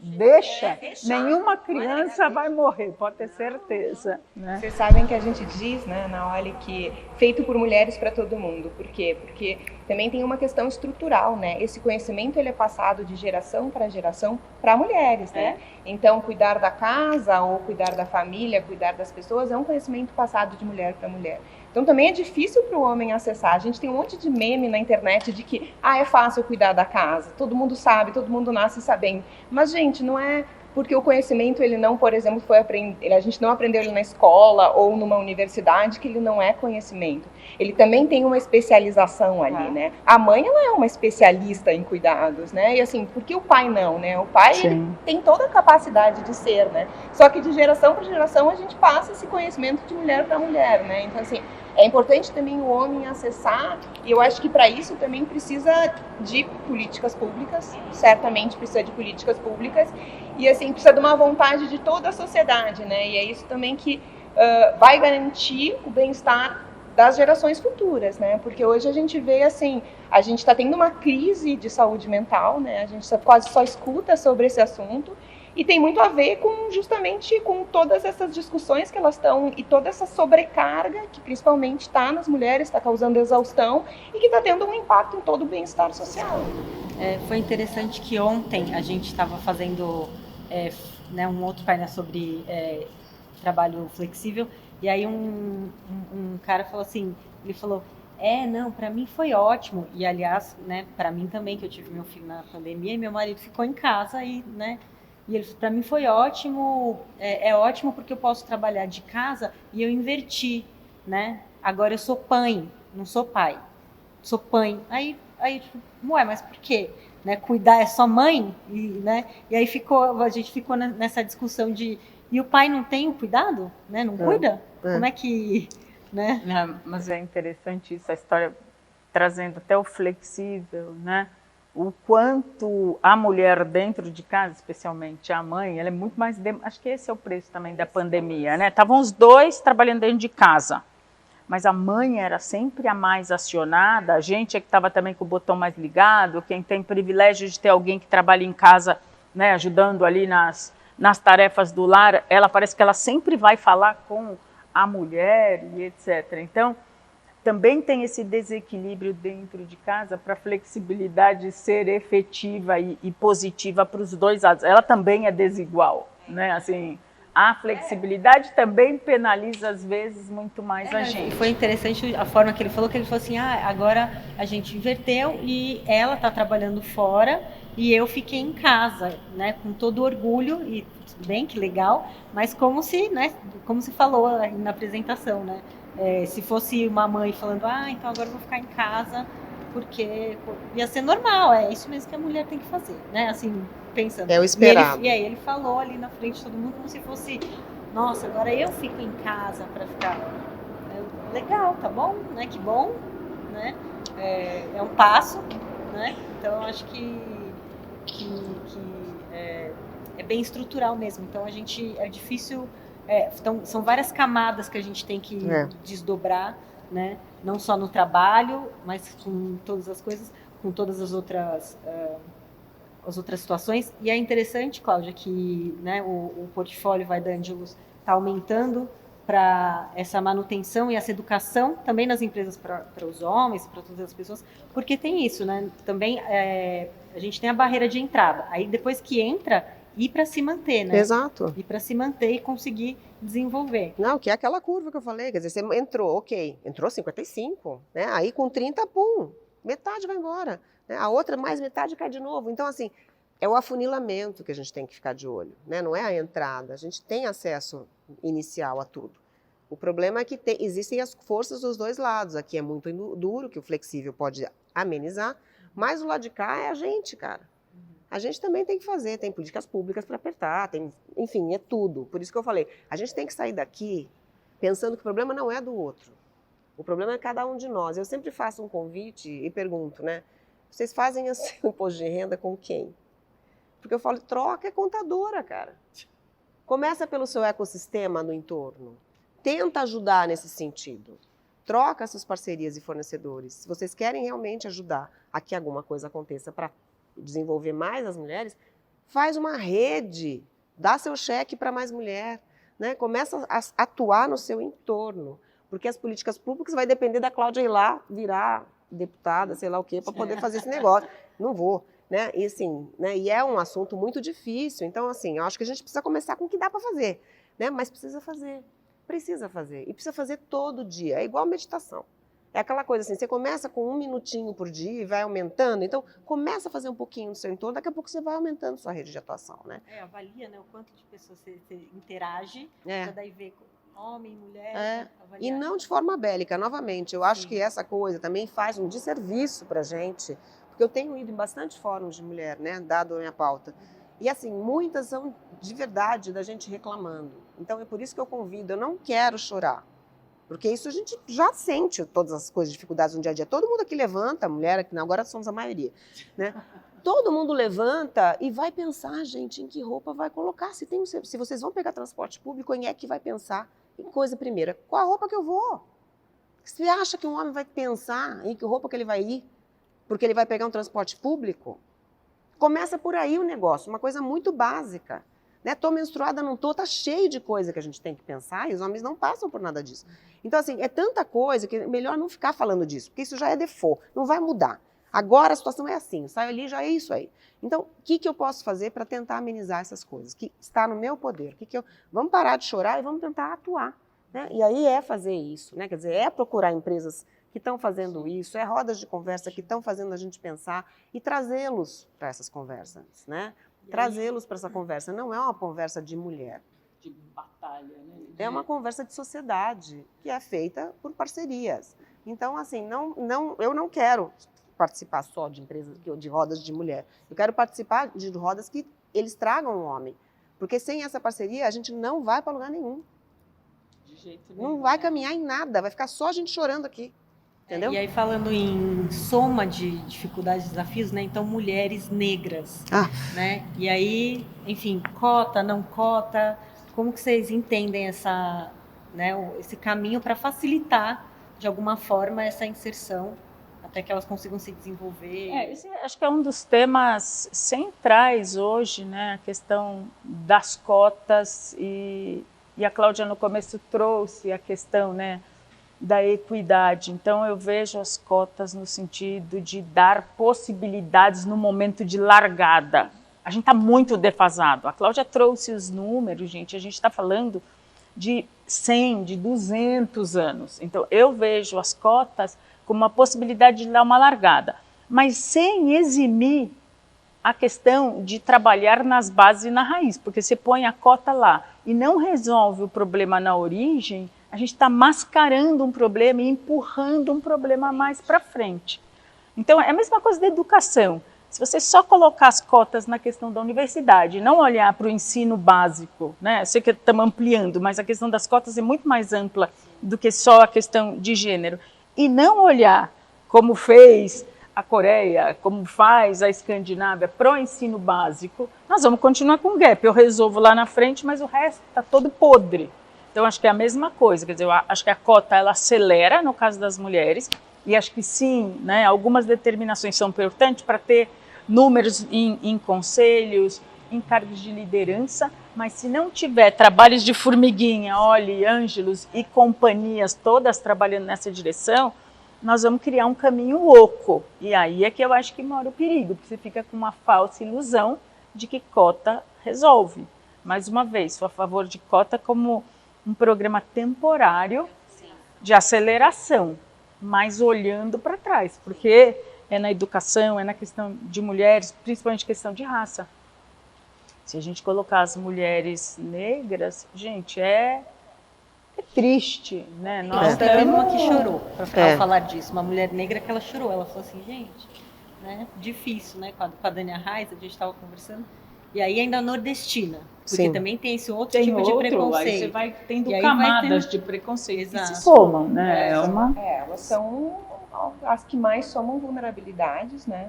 Nenhuma criança vai morrer, pode ter certeza. Né? Vocês sabem que a gente diz, né, na OLE, que feito por mulheres para todo mundo. Por quê? Porque também tem uma questão estrutural, né? Esse conhecimento ele é passado de geração para mulheres, né? Então, cuidar da casa ou cuidar da família, cuidar das pessoas, é um conhecimento passado de mulher para mulher. Então também é difícil para o homem acessar. A gente tem um monte de meme na internet de que é fácil cuidar da casa, todo mundo sabe, todo mundo nasce sabendo. Mas, gente, não é porque o conhecimento, ele não, por exemplo, a gente não aprendeu ele na escola ou numa universidade, que ele não é conhecimento. Ele também tem uma especialização ali, né? A mãe, ela é uma especialista em cuidados, né? E assim, por que o pai não, né? O pai, ele tem toda a capacidade de ser, né? Só que de geração para geração a gente passa esse conhecimento de mulher para mulher, né? Então, assim, é importante também o homem acessar, e eu acho que para isso também precisa de políticas públicas, certamente precisa de políticas públicas, e assim, precisa de uma vontade de toda a sociedade, né? E é isso também que vai garantir o bem-estar das gerações futuras, né? Porque hoje a gente vê, assim, a gente está tendo uma crise de saúde mental, né? A gente quase só escuta sobre esse assunto, e tem muito a ver justamente com todas essas discussões que elas estão, e toda essa sobrecarga que principalmente está nas mulheres, está causando exaustão e que está tendo um impacto em todo o bem-estar social. Foi interessante que ontem a gente estava fazendo um outro painel sobre trabalho flexível, e aí um cara falou assim, ele falou, não, para mim foi ótimo, e aliás, né, para mim também, que eu tive meu filho na pandemia e meu marido ficou em casa e, né, e ele, para mim foi ótimo, é ótimo porque eu posso trabalhar de casa e eu inverti, né? Agora eu sou pai, não sou pai, sou pai. Aí tipo, mas por quê? Né? Cuidar é só mãe? Né? E aí a gente ficou nessa discussão de, e o pai não tem o cuidado? Né? Não cuida? Como é que... Né? Mas é interessante isso, a história trazendo até o flexível, né? O quanto a mulher dentro de casa, especialmente a mãe, ela é muito mais... Acho que esse é o preço também da pandemia, né? Estavam os dois trabalhando dentro de casa, mas a mãe era sempre a mais acionada, a gente é que estava também com o botão mais ligado, quem tem privilégio de ter alguém que trabalha em casa, né, ajudando ali nas tarefas do lar, ela parece que ela sempre vai falar com a mulher e etc. Então, também tem esse desequilíbrio dentro de casa para a flexibilidade ser efetiva e positiva para os dois lados. Ela também é desigual, né? Assim, a flexibilidade também penaliza, às vezes, muito mais a gente. Foi interessante a forma que ele falou assim, agora a gente inverteu e ela está trabalhando fora e eu fiquei em casa, né, com todo orgulho, e bem que legal, mas como se falou na apresentação, né? Se fosse uma mãe falando, então agora eu vou ficar em casa, porque ia ser normal, é isso mesmo que a mulher tem que fazer, né? Assim, pensando. É o esperado. E aí ele falou ali na frente de todo mundo como se fosse, nossa, agora eu fico em casa para ficar legal, tá bom, né? Que bom, né? É um passo, né? Então eu acho que é bem estrutural mesmo. Então a gente é difícil, então, são várias camadas que a gente tem que desdobrar, né? Não só no trabalho, mas com todas as coisas, com todas as outras situações. E é interessante, Cláudia, que, né, o portfólio Vai da Angelus está aumentando para essa manutenção e essa educação também nas empresas para os homens, para todas as pessoas, porque tem isso, né? Também a gente tem a barreira de entrada. Aí depois que entra, ir para se manter, né? Exato. Ir para se manter e conseguir desenvolver. Não, que é aquela curva que eu falei, quer dizer, você entrou, ok, entrou 55, né? Aí com 30, pum, metade vai embora, né? A outra mais metade cai de novo. Então, assim, é o afunilamento que a gente tem que ficar de olho, né? Não é a entrada, a gente tem acesso inicial a tudo. O problema é que existem as forças dos dois lados. Aqui é muito duro, que o flexível pode amenizar, mas o lado de cá é a gente, cara. A gente também tem que fazer, tem políticas públicas para apertar, enfim, é tudo. Por isso que eu falei, a gente tem que sair daqui pensando que o problema não é do outro. O problema é cada um de nós. Eu sempre faço um convite e pergunto, né? Vocês fazem assim, o imposto de renda com quem? Porque eu falo, troca é contadora, cara. Começa pelo seu ecossistema no entorno. Tenta ajudar nesse sentido. Troca essas parcerias e fornecedores. Se vocês querem realmente ajudar a que alguma coisa aconteça para desenvolver mais as mulheres, faz uma rede, dá seu cheque para mais mulher, né? Começa a atuar no seu entorno, porque as políticas públicas vai depender da Cláudia ir lá, virar deputada, sei lá o quê, para poder fazer esse negócio. Não vou, né? E assim, né? E é um assunto muito difícil, então assim, eu acho que a gente precisa começar com o que dá para fazer, né? Mas precisa fazer e precisa fazer todo dia, é igual meditação. É aquela coisa assim, você começa com 1 minutinho por dia e vai aumentando, então começa a fazer um pouquinho no seu entorno, daqui a pouco você vai aumentando sua rede de atuação, né? Avalia, né, o quanto de pessoas você interage, para daí ver homem, mulher, avaliar. E não de forma bélica, novamente, eu acho que essa coisa também faz um desserviço pra gente, porque eu tenho ido em bastante fóruns de mulher, né, dado a minha pauta, e assim, muitas são de verdade da gente reclamando, então é por isso que eu convido, eu não quero chorar, porque isso a gente já sente todas as coisas, dificuldades no dia a dia. Todo mundo aqui levanta, a mulher aqui, agora somos a maioria, né? Todo mundo levanta e vai pensar, gente, em que roupa vai colocar. Se vocês vão pegar transporte público, quem é que vai pensar em coisa primeira? Qual a roupa que eu vou? Você acha que um homem vai pensar em que roupa que ele vai ir? Porque ele vai pegar um transporte público? Começa por aí o negócio, uma coisa muito básica. Né? Tô menstruada, não tô, tá cheio de coisa que a gente tem que pensar e os homens não passam por nada disso. Então, assim, é tanta coisa que é melhor não ficar falando disso, porque isso já é default, não vai mudar. Agora a situação é assim, sai ali, já é isso aí. Então, o que eu posso fazer para tentar amenizar essas coisas? Que está no meu poder. Vamos parar de chorar e vamos tentar atuar. Né? E aí é fazer isso, né? Quer dizer, é procurar empresas que estão fazendo isso, é rodas de conversa que estão fazendo a gente pensar e trazê-los para essas conversas, né? Trazê-los para essa conversa. Não é uma conversa de mulher. De batalha, né? É uma conversa de sociedade, que é feita por parcerias. Então, assim, eu não quero participar só de empresas, de rodas de mulher. Eu quero participar de rodas que eles tragam o homem. Porque sem essa parceria, a gente não vai para lugar nenhum. De jeito nenhum. Não vai caminhar em nada, vai ficar só a gente chorando aqui. Entendeu? E aí, falando em soma de dificuldades e desafios, né? Então, mulheres negras, né? E aí, enfim, cota, não cota, como que vocês entendem esse caminho para facilitar, de alguma forma, essa inserção, até que elas consigam se desenvolver? Esse acho que é um dos temas centrais hoje, né? A questão das cotas e a Cláudia no começo trouxe a questão, né, da equidade. Então eu vejo as cotas no sentido de dar possibilidades no momento de largada. A gente está muito defasado. A Cláudia trouxe os números, gente. A gente está falando de 100, de 200 anos. Então eu vejo as cotas como uma possibilidade de dar uma largada, mas sem eximir a questão de trabalhar nas bases e na raiz, porque você põe a cota lá e não resolve o problema na origem, a gente está mascarando um problema e empurrando um problema mais para frente. Então, é a mesma coisa da educação. Se você só colocar as cotas na questão da universidade, não olhar para o ensino básico, né? Eu sei que estamos ampliando, mas a questão das cotas é muito mais ampla do que só a questão de gênero. E não olhar como fez a Coreia, como faz a Escandinávia para o ensino básico, nós vamos continuar com o gap. Eu resolvo lá na frente, mas o resto está todo podre. Então, acho que é a mesma coisa. Quer dizer, eu acho que a cota ela acelera no caso das mulheres, e acho que sim, né, algumas determinações são importantes para ter números em conselhos, em cargos de liderança, mas se não tiver trabalhos de formiguinha, Olhe, Ângelos e companhias todas trabalhando nessa direção, nós vamos criar um caminho oco. E aí é que eu acho que mora o perigo, porque você fica com uma falsa ilusão de que cota resolve. Mais uma vez, sou a favor de cota como um programa temporário de aceleração, mas olhando para trás, porque é na educação, é na questão de mulheres, principalmente questão de raça. Se a gente colocar as mulheres negras, gente, é triste, né? Nós temos uma que chorou, para falar disso, uma mulher negra que ela chorou, ela falou assim, gente, né, difícil, né, com a Dania Reis, a gente estava conversando, e aí ainda nordestina, porque também tem esse outro tipo de preconceito. Aí você vai tendo camadas de preconceito que se somam, né? Elas são as que mais somam vulnerabilidades, né?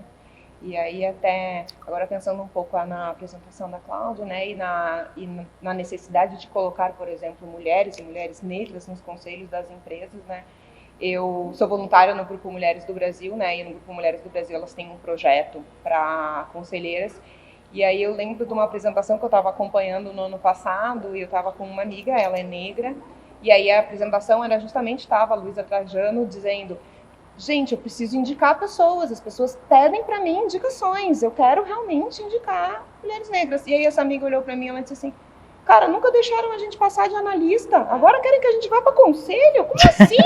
E aí até, agora pensando um pouco na apresentação da Cláudia, né, e na necessidade de colocar, por exemplo, mulheres e mulheres negras nos conselhos das empresas, né? Eu sou voluntária no Grupo Mulheres do Brasil, né, e no Grupo Mulheres do Brasil elas têm um projeto para conselheiras, e aí eu lembro de uma apresentação que eu estava acompanhando no ano passado, e eu estava com uma amiga, ela é negra, e aí a apresentação era justamente, estava a Luísa Trajano dizendo, gente, eu preciso indicar pessoas, as pessoas pedem para mim indicações, eu quero realmente indicar mulheres negras. E aí essa amiga olhou para mim e ela disse assim, cara, nunca deixaram a gente passar de analista, agora querem que a gente vá para conselho? Como assim?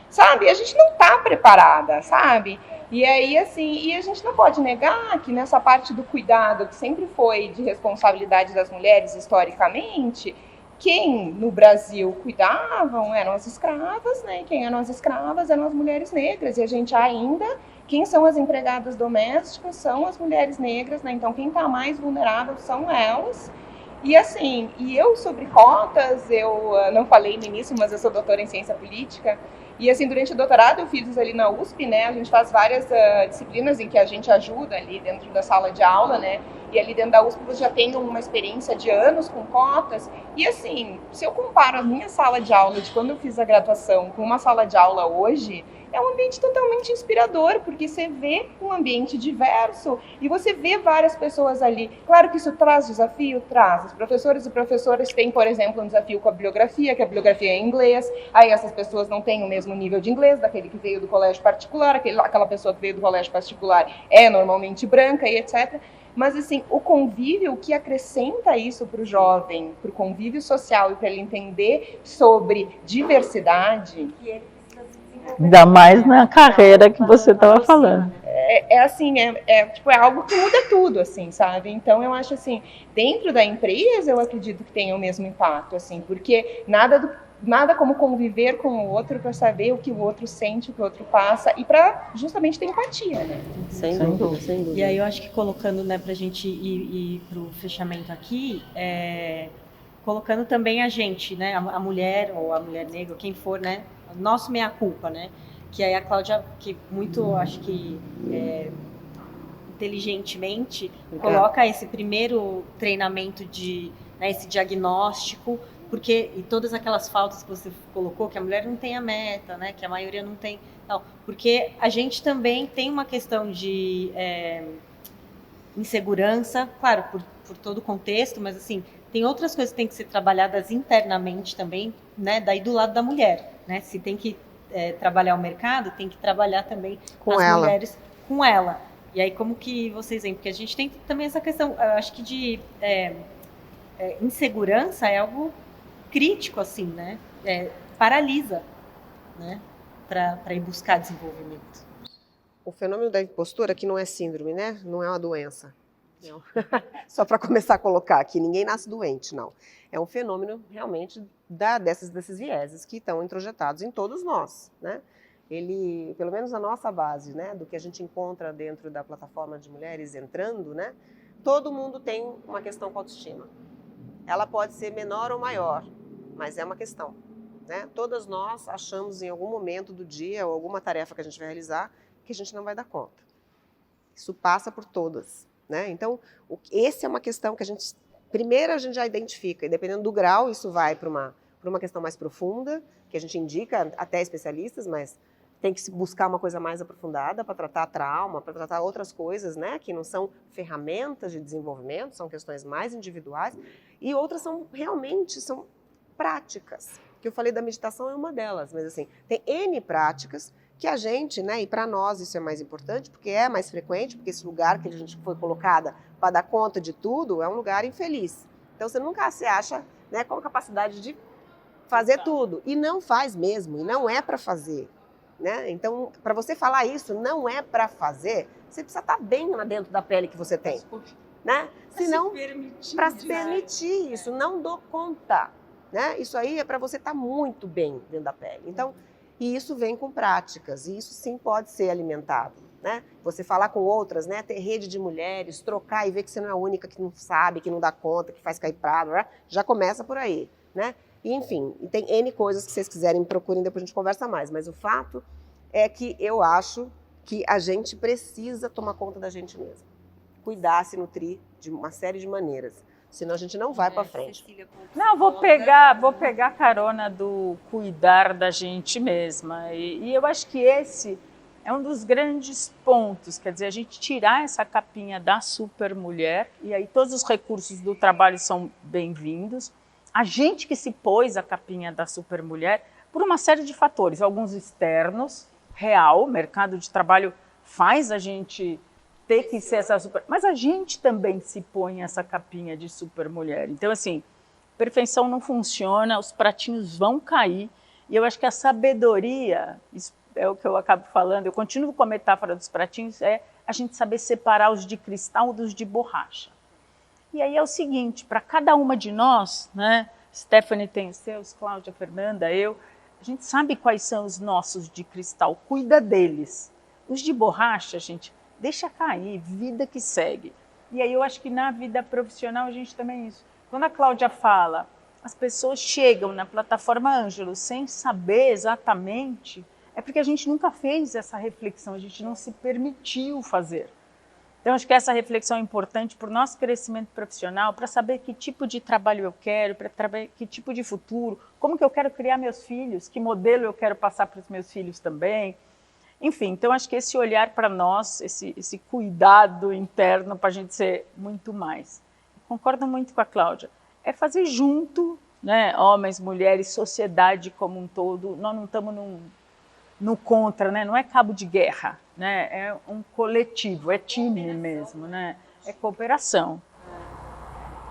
Sabe, a gente não está preparada, sabe? E aí, assim, e a gente não pode negar que nessa parte do cuidado, que sempre foi de responsabilidade das mulheres historicamente, quem no Brasil cuidavam eram as escravas, né? E quem eram as escravas eram as mulheres negras. E a gente ainda, quem são as empregadas domésticas são as mulheres negras, né? Então quem está mais vulnerável são elas. E assim, e eu sobre cotas, eu não falei no início, mas eu sou doutora em ciência política. E assim, durante o doutorado eu fiz ali na USP, né? A gente faz várias disciplinas em que a gente ajuda ali dentro da sala de aula, né? E ali dentro da USP você já tem uma experiência de anos com cotas. E assim, se eu comparo a minha sala de aula de quando eu fiz a graduação com uma sala de aula hoje, é um ambiente totalmente inspirador, porque você vê um ambiente diverso e você vê várias pessoas ali. Claro que isso traz desafio? Traz. Os professores e professoras têm, por exemplo, um desafio com a bibliografia, que a bibliografia é em inglês. Aí essas pessoas não têm o mesmo nível de inglês daquele que veio do colégio particular, aquela pessoa que veio do colégio particular é normalmente branca e etc. Mas, assim, o convívio, o que acrescenta isso para o jovem, para o convívio social e para ele entender sobre diversidade... Ainda mais na carreira que você estava falando. É algo que muda tudo, assim, sabe? Então, eu acho, assim, dentro da empresa, eu acredito que tem o mesmo impacto, assim, porque nada como conviver com o outro para saber o que o outro sente, o que o outro passa, e para justamente ter empatia, né? Sem dúvida, sem dúvida. E aí eu acho que colocando, né, para a gente ir para o fechamento aqui, colocando também a gente, né, a mulher ou a mulher negra, quem for, né, nosso meia-culpa, né, que aí a Cláudia, que muito, acho que inteligentemente, coloca esse primeiro treinamento né, esse diagnóstico, porque e todas aquelas faltas que você colocou, que a mulher não tem a meta, né, que a maioria não tem, não, porque a gente também tem uma questão de insegurança, claro, por todo o contexto, mas assim, tem outras coisas que têm que ser trabalhadas internamente também, né, daí do lado da mulher, né, se tem que trabalhar o mercado, tem que trabalhar também com as mulheres com ela. E aí como que vocês veem? Porque a gente tem também essa questão, eu acho que de insegurança é algo crítico, assim, né, paralisa, né, para ir buscar desenvolvimento. O fenômeno da impostura, que não é síndrome, né? Não é uma doença. Não. Só para começar a colocar aqui, ninguém nasce doente, não. É um fenômeno realmente desses vieses que estão introjetados em todos nós, né? ele, pelo menos a nossa base, né, do que a gente encontra dentro da plataforma de mulheres entrando, né, todo mundo tem uma questão com autoestima. Ela pode ser menor ou maior, mas é uma questão, né? Todas nós achamos em algum momento do dia ou alguma tarefa que a gente vai realizar que a gente não vai dar conta. Isso passa por todas, né? Então, essa é uma questão que primeiro a gente já identifica, e dependendo do grau, isso vai para uma questão mais profunda, que a gente indica até especialistas, mas tem que se buscar uma coisa mais aprofundada para tratar trauma, para tratar outras coisas, né, que não são ferramentas de desenvolvimento, são questões mais individuais, e outras realmente são práticas. Que eu falei da meditação é uma delas, mas assim, tem N práticas que a gente, né, e para nós isso é mais importante, porque é mais frequente, porque esse lugar que a gente foi colocada para dar conta de tudo é um lugar infeliz. Então você nunca se acha, né, com a capacidade de fazer tudo, e não faz mesmo, e não é para fazer. Né? Então, para você falar isso, não é para fazer, você precisa estar bem lá dentro da pele que você tem. Né? Senão, para se permitir isso, não dou conta. Né? Isso aí é para você estar muito bem dentro da pele. Então, e isso vem com práticas, e isso sim pode ser alimentado. Né? Você falar com outras, né? Ter rede de mulheres, trocar e ver que você não é a única que não sabe, que não dá conta, que faz cair prado, né? Já começa por aí. Né? E, enfim, e tem N coisas que vocês quiserem, me procurem, depois a gente conversa mais. Mas o fato é que eu acho que a gente precisa tomar conta da gente mesmo. Cuidar, se nutrir de uma série de maneiras. Senão a gente não vai para frente. Não, vou pegar carona do cuidar da gente mesma. E eu acho que esse é um dos grandes pontos. Quer dizer, a gente tirar essa capinha da supermulher, e aí todos os recursos do trabalho são bem-vindos. A gente que se pôs a capinha da supermulher por uma série de fatores, alguns externos, real, o mercado de trabalho faz a gente ter que ser essa super... Mas a gente também se põe essa capinha de supermulher. Então, assim, perfeição não funciona, os pratinhos vão cair, e eu acho que a sabedoria, isso é o que eu acabo falando, eu continuo com a metáfora dos pratinhos, é a gente saber separar os de cristal dos de borracha. E aí é o seguinte, para cada uma de nós, né, Stephanie tem os seus, Cláudia, Fernanda, eu, a gente sabe quais são os nossos de cristal, cuida deles. Os de borracha, gente, deixa cair, vida que segue. E aí eu acho que na vida profissional a gente também é isso. Quando a Cláudia fala, as pessoas chegam na plataforma Ângelo sem saber exatamente, é porque a gente nunca fez essa reflexão, a gente não se permitiu fazer. Então, acho que essa reflexão é importante para o nosso crescimento profissional, para saber que tipo de trabalho eu quero, para saber que tipo de futuro, como que eu quero criar meus filhos, que modelo eu quero passar para os meus filhos também. Enfim, então acho que esse olhar para nós, esse cuidado interno para a gente ser muito mais. Concordo muito com a Cláudia. É fazer junto, né, homens, mulheres, sociedade como um todo. Nós não estamos no contra, né? Não é cabo de guerra, né? É um coletivo, é time mesmo, né? É cooperação.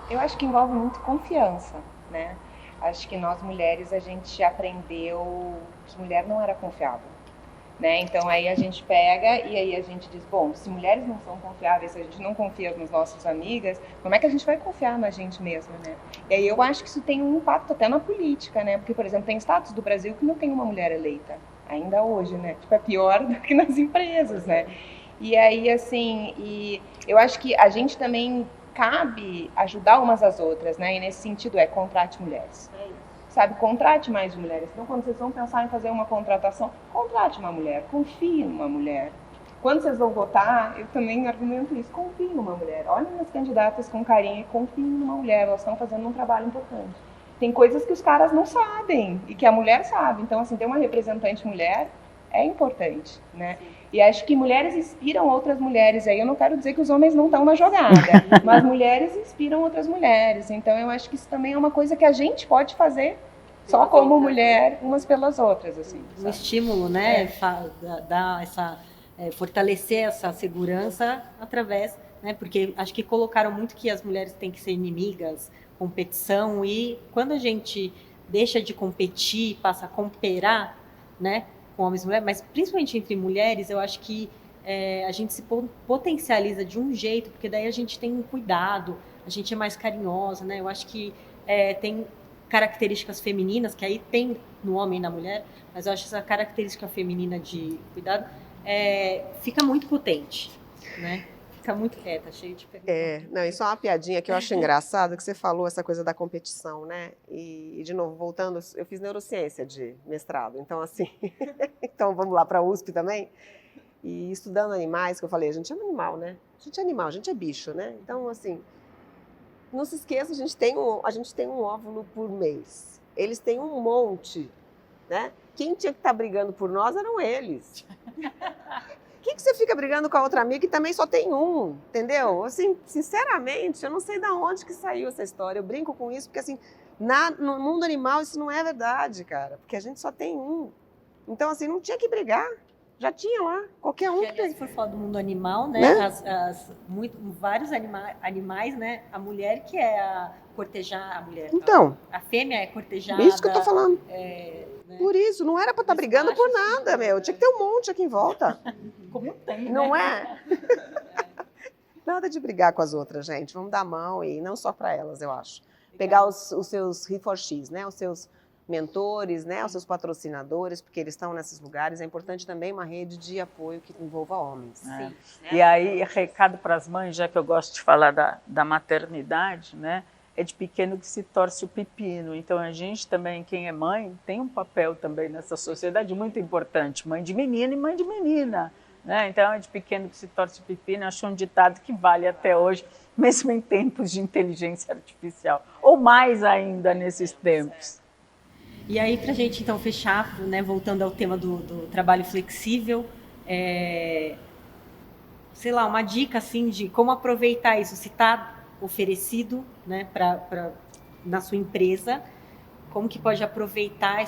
Eu acho que envolve muito confiança, né? Acho que nós mulheres, a gente aprendeu que mulher não era confiável, né? Então aí a gente pega e aí a gente diz, bom, se mulheres não são confiáveis, se a gente não confia nas nossas amigas, como é que a gente vai confiar na gente mesma, né? E aí eu acho que isso tem um impacto até na política, né? Porque, por exemplo, tem estados do Brasil que não tem uma mulher eleita, ainda hoje, né? Tipo, é pior do que nas empresas, né? E aí, assim, e eu acho que a gente também cabe ajudar umas às outras, né? E nesse sentido contrate mulheres. Sabe, contrate mais mulheres. Então, quando vocês vão pensar em fazer uma contratação, contrate uma mulher, confie numa mulher. Quando vocês vão votar, eu também argumento isso, confie numa mulher. Olhem nas candidatas com carinho e confie numa mulher, elas estão fazendo um trabalho importante. Tem coisas que os caras não sabem e que a mulher sabe. Então, assim, ter uma representante mulher é importante, né? Sim. E acho que mulheres inspiram outras mulheres. Aí eu não quero dizer que os homens não estão na jogada, mas mulheres inspiram outras mulheres. Então, eu acho que isso também é uma coisa que a gente pode fazer só como mulher, umas pelas outras, assim. Um estímulo, né? Dar essa, fortalecer essa segurança através, né? Porque acho que colocaram muito que as mulheres têm que ser inimigas, competição, e quando a gente deixa de competir, passa a cooperar, né, com homens e mulheres, mas principalmente entre mulheres, eu acho que a gente se potencializa de um jeito, porque daí a gente tem um cuidado, a gente é mais carinhosa, né, eu acho que tem características femininas, que aí tem no homem e na mulher, mas eu acho essa característica feminina de cuidado fica muito potente, né? Fica muito quieta, cheio de perguntas. Não, isso é uma piadinha que eu acho engraçada, que você falou essa coisa da competição, né? E de novo, voltando, eu fiz neurociência de mestrado, então assim, então vamos lá para a USP também. E estudando animais, que eu falei, a gente é um animal, né? A gente é animal, a gente é bicho, né? Então, assim, não se esqueça, a gente tem um óvulo por mês. Eles têm um monte, né? Quem tinha que estar brigando por nós eram eles. Por que você fica brigando com a outra amiga que também só tem um, entendeu? Assim, sinceramente, eu não sei de onde que saiu essa história. Eu brinco com isso porque, assim, no mundo animal isso não é verdade, cara. Porque a gente só tem um. Então, assim, não tinha que brigar. Já tinha lá, qualquer um. Se for falar do mundo animal, né? Vários animais, né? A mulher que é a cortejar, a mulher. Então. A fêmea é cortejada. Isso que eu tô falando. Né? Por isso, não era pra estar brigando por nada, meu. Tinha que ter um monte aqui em volta. Como tem, Não né? é? Nada de brigar com as outras, gente. Vamos dar a mão e não só para elas, eu acho. Pegar os seus He4X, né? Os seus mentores, né? Os seus patrocinadores, porque eles estão nesses lugares. É importante também uma rede de apoio que envolva homens. Sim, né? E aí, recado para as mães, já que eu gosto de falar da maternidade, né? É de pequeno que se torce o pepino. Então, a gente também, quem é mãe, tem um papel também nessa sociedade muito importante. Mãe de menino e mãe de menina. Né? Então, é de pequeno que se torce o pepino. Acho um ditado que vale até hoje, mesmo em tempos de inteligência artificial. Ou mais ainda nesses tempos. E aí, para a gente, então, fechar, né, voltando ao tema do trabalho flexível, sei lá, uma dica, assim, de como aproveitar isso, se está oferecido, né, na sua empresa, como que pode aproveitar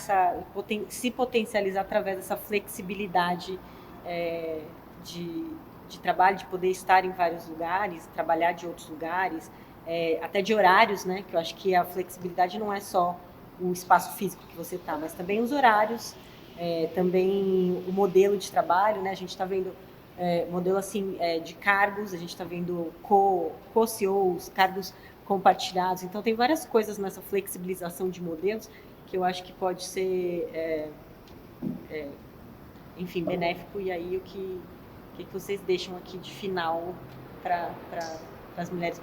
se potencializar através dessa flexibilidade de trabalho, de poder estar em vários lugares, trabalhar de outros lugares, até de horários, né, que eu acho que a flexibilidade não é só o espaço físico que você está, mas também os horários, também o modelo de trabalho, né, a gente está vendo modelo assim de cargos, a gente está vendo co-CEOs, cargos compartilhados, então tem várias coisas nessa flexibilização de modelos que eu acho que pode ser, enfim, benéfico. E aí o que vocês deixam aqui de final para as mulheres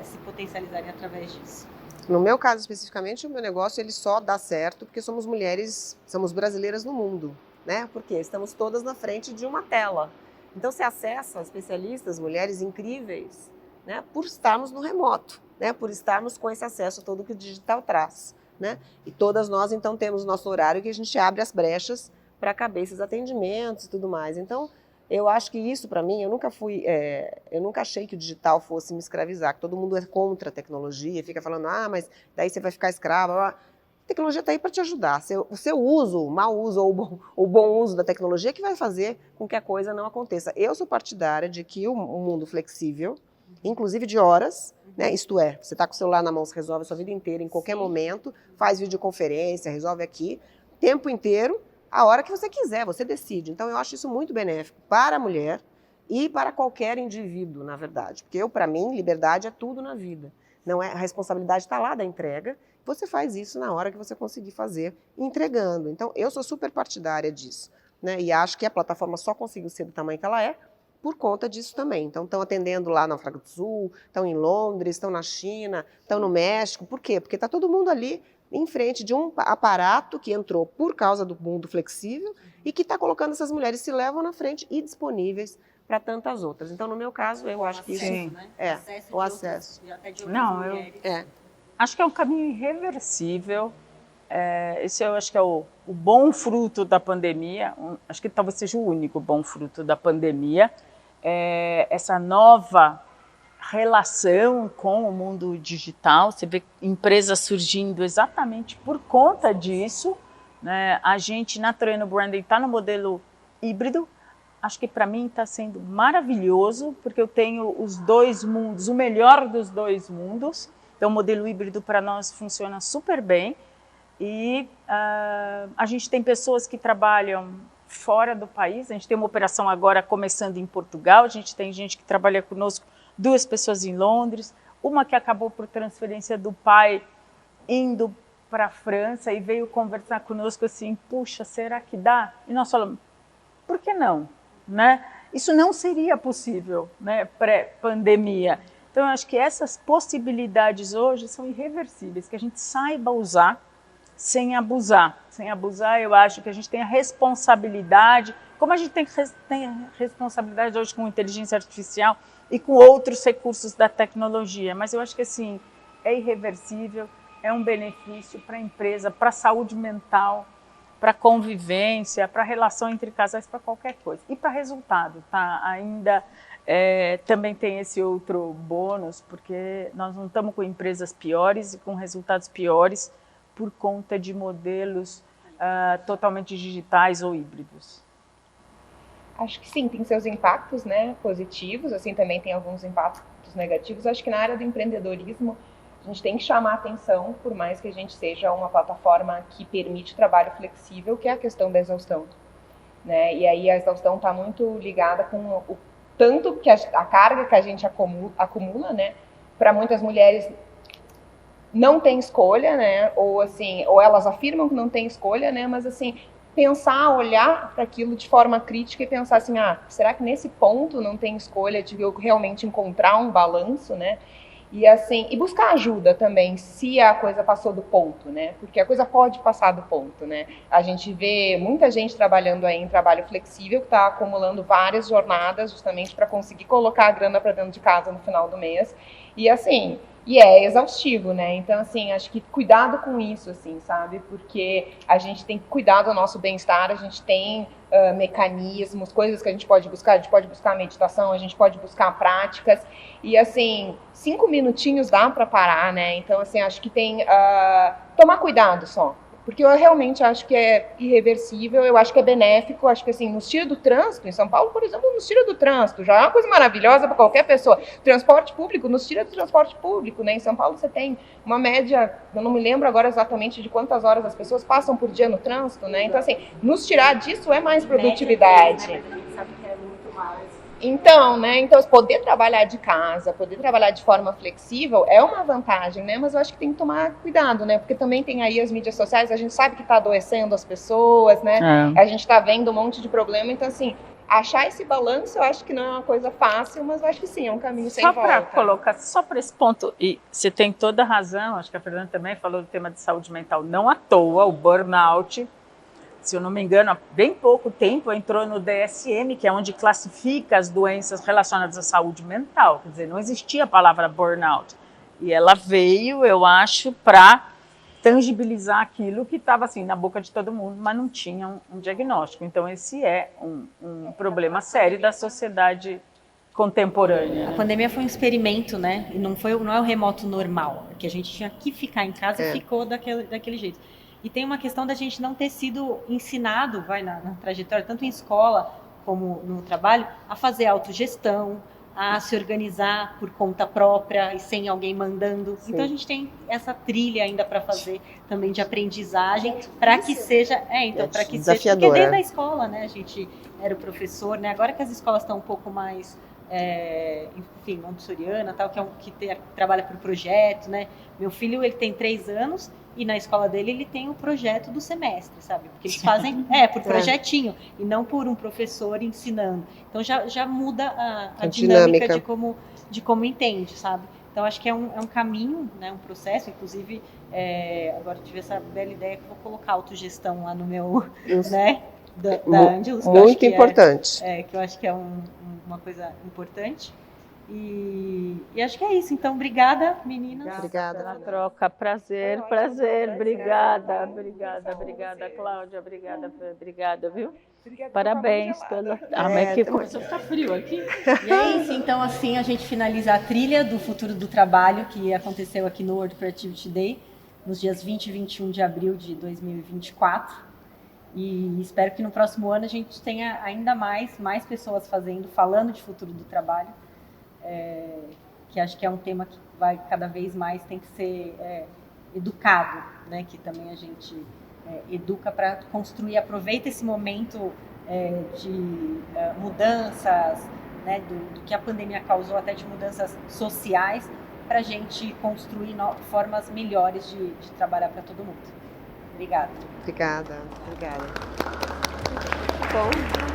se potencializarem através disso? No meu caso especificamente, o meu negócio ele só dá certo porque somos mulheres, somos brasileiras no mundo, né? Porque estamos todas na frente de uma tela. Então, você acessa especialistas, mulheres incríveis, né, por estarmos no remoto, né, por estarmos com esse acesso todo que o digital traz. Né? E todas nós, então, temos nosso horário que a gente abre as brechas para caber esses atendimentos e tudo mais. Então, eu acho que isso, para mim, eu nunca achei que o digital fosse me escravizar, que todo mundo é contra a tecnologia, fica falando, mas daí você vai ficar escrava. A tecnologia está aí para te ajudar. O seu uso, o mau uso ou o bom uso da tecnologia que vai fazer com que a coisa não aconteça. Eu sou partidária de que o mundo flexível, inclusive de horas, né, isto é, você está com o celular na mão, você resolve a sua vida inteira, em qualquer momento, faz videoconferência, resolve aqui, tempo inteiro, a hora que você quiser, você decide. Então, eu acho isso muito benéfico para a mulher e para qualquer indivíduo, na verdade. Porque para mim, liberdade é tudo na vida. Não é, a responsabilidade está lá da entrega. Você faz isso na hora que você conseguir fazer, entregando. Então, eu sou super partidária disso. Né? E acho que a plataforma só conseguiu ser do tamanho que ela é por conta disso também. Então, estão atendendo lá na África do Sul, estão em Londres, estão na China, estão no México. Por quê? Porque está todo mundo ali em frente de um aparato que entrou por causa do mundo flexível e que está colocando essas mulheres, se levam na frente e disponíveis para tantas outras. Então, no meu caso, eu acho que isso né? o acesso. Até de Não, mulheres. Acho que é um caminho irreversível. Esse eu acho que é o bom fruto da pandemia. Acho que talvez seja o único bom fruto da pandemia. Essa nova relação com o mundo digital. Você vê empresas surgindo exatamente por conta disso. Né? A gente, na Troiano Branding, está no modelo híbrido. Acho que para mim está sendo maravilhoso, porque eu tenho os dois mundos, o melhor dos dois mundos. Então, o modelo híbrido para nós funciona super bem. E a gente tem pessoas que trabalham fora do país. A gente tem uma operação agora começando em Portugal. A gente tem gente que trabalha conosco, 2 pessoas em Londres. Uma que acabou por transferência do pai indo para a França e veio conversar conosco assim, puxa, será que dá? E nós falamos, por que não? Né? Isso não seria possível, né, pré-pandemia. Então, eu acho que essas possibilidades hoje são irreversíveis, que a gente saiba usar sem abusar. Sem abusar, eu acho que a gente tem a responsabilidade, como a gente tem responsabilidade hoje com inteligência artificial e com outros recursos da tecnologia, mas eu acho que assim, é irreversível, é um benefício para a empresa, para a saúde mental, para a convivência, para a relação entre casais, para qualquer coisa. E para resultado, tá? Ainda também tem esse outro bônus, porque nós não estamos com empresas piores e com resultados piores por conta de modelos totalmente digitais ou híbridos. Acho que sim, tem seus impactos, né, positivos, assim, também tem alguns impactos negativos. Acho que na área do empreendedorismo, a gente tem que chamar a atenção, por mais que a gente seja uma plataforma que permite trabalho flexível, que é a questão da exaustão, né? E aí a exaustão está muito ligada com o tanto que a carga que a gente acumula, né? Para muitas mulheres não tem escolha, né? Ou assim, ou elas afirmam que não tem escolha, né? Mas assim, pensar, olhar para aquilo de forma crítica e pensar assim, será que nesse ponto não tem escolha de eu realmente encontrar um balanço, né? E assim, e buscar ajuda também, se a coisa passou do ponto, né? Porque a coisa pode passar do ponto, né? A gente vê muita gente trabalhando aí em trabalho flexível, que está acumulando várias jornadas justamente para conseguir colocar a grana para dentro de casa no final do mês. E assim, e é exaustivo, né? Então, assim, acho que cuidado com isso, assim, sabe? Porque a gente tem que cuidar do nosso bem-estar, a gente tem mecanismos, coisas que a gente pode buscar meditação, a gente pode buscar práticas, e assim, 5 minutinhos dá para parar, né? Então, assim, acho que tem tomar cuidado só, porque eu realmente acho que é irreversível, eu acho que é benéfico, acho que assim, nos tira do trânsito, em São Paulo, por exemplo, nos tira do trânsito, já é uma coisa maravilhosa para qualquer pessoa. Transporte público, nos tira do transporte público, né? Em São Paulo você tem uma média, eu não me lembro agora exatamente de quantas horas as pessoas passam por dia no trânsito, né? Então, assim, nos tirar disso é mais produtividade. Né? Mas a gente sabe que é muito mais. Então, né? Então, poder trabalhar de casa, poder trabalhar de forma flexível é uma vantagem, né? Mas eu acho que tem que tomar cuidado, né? Porque também tem aí as mídias sociais, a gente sabe que está adoecendo as pessoas, né? A gente está vendo um monte de problema, então assim, achar esse balanço eu acho que não é uma coisa fácil, mas eu acho que sim, é um caminho sem volta. Só para colocar, só para esse ponto, e você tem toda a razão, acho que a Fernanda também falou do tema de saúde mental, não à toa, o burnout, se eu não me engano, há bem pouco tempo entrou no DSM, que é onde classifica as doenças relacionadas à saúde mental. Quer dizer, não existia a palavra burnout. E ela veio, eu acho, para tangibilizar aquilo que estava assim, na boca de todo mundo, mas não tinha um diagnóstico. Então, esse é um problema sério da sociedade contemporânea. A pandemia foi um experimento, né? E não é o remoto normal, que a gente tinha que ficar em casa e ficou daquele jeito. E tem uma questão da gente não ter sido ensinado, na trajetória, tanto em escola como no trabalho, a fazer autogestão, a se organizar por conta própria e sem alguém mandando. Sim. Então a gente tem essa trilha ainda para fazer também de aprendizagem, para que seja, para que seja, porque desde a escola, né, a gente era o professor, né? Agora que as escolas estão um pouco mais enfim, montessoriana, tal, que trabalha por projeto, né? Meu filho, ele tem 3 anos e na escola dele ele tem o projeto do semestre, sabe? Porque eles fazem por projetinho e não por um professor ensinando. Então já muda a dinâmica de como entende, sabe? Então acho que é um caminho, né? Um processo, inclusive agora eu tive essa bela ideia que eu vou colocar autogestão lá no meu, né? Da Angelus, muito importante. Que eu acho que é uma coisa importante. E acho que é isso. Então, obrigada, meninas. Obrigada pela troca. Prazer. Obrigada, Cláudia. Obrigada, viu? Obrigada, parabéns pela. Começou a ficar frio aqui. E é isso. Então, assim, a gente finaliza a trilha do Futuro do Trabalho, que aconteceu aqui no World Creativity Day, nos dias 20 e 21 de abril de 2024. E espero que no próximo ano a gente tenha ainda mais pessoas falando de futuro do trabalho, que acho que é um tema que vai cada vez mais tem que ser educado, né? Que também a gente educa para construir, aproveita esse momento de mudanças, né? Do que a pandemia causou, até de mudanças sociais, para a gente construir formas melhores de trabalhar para todo mundo. Obrigada. Obrigada. Bom.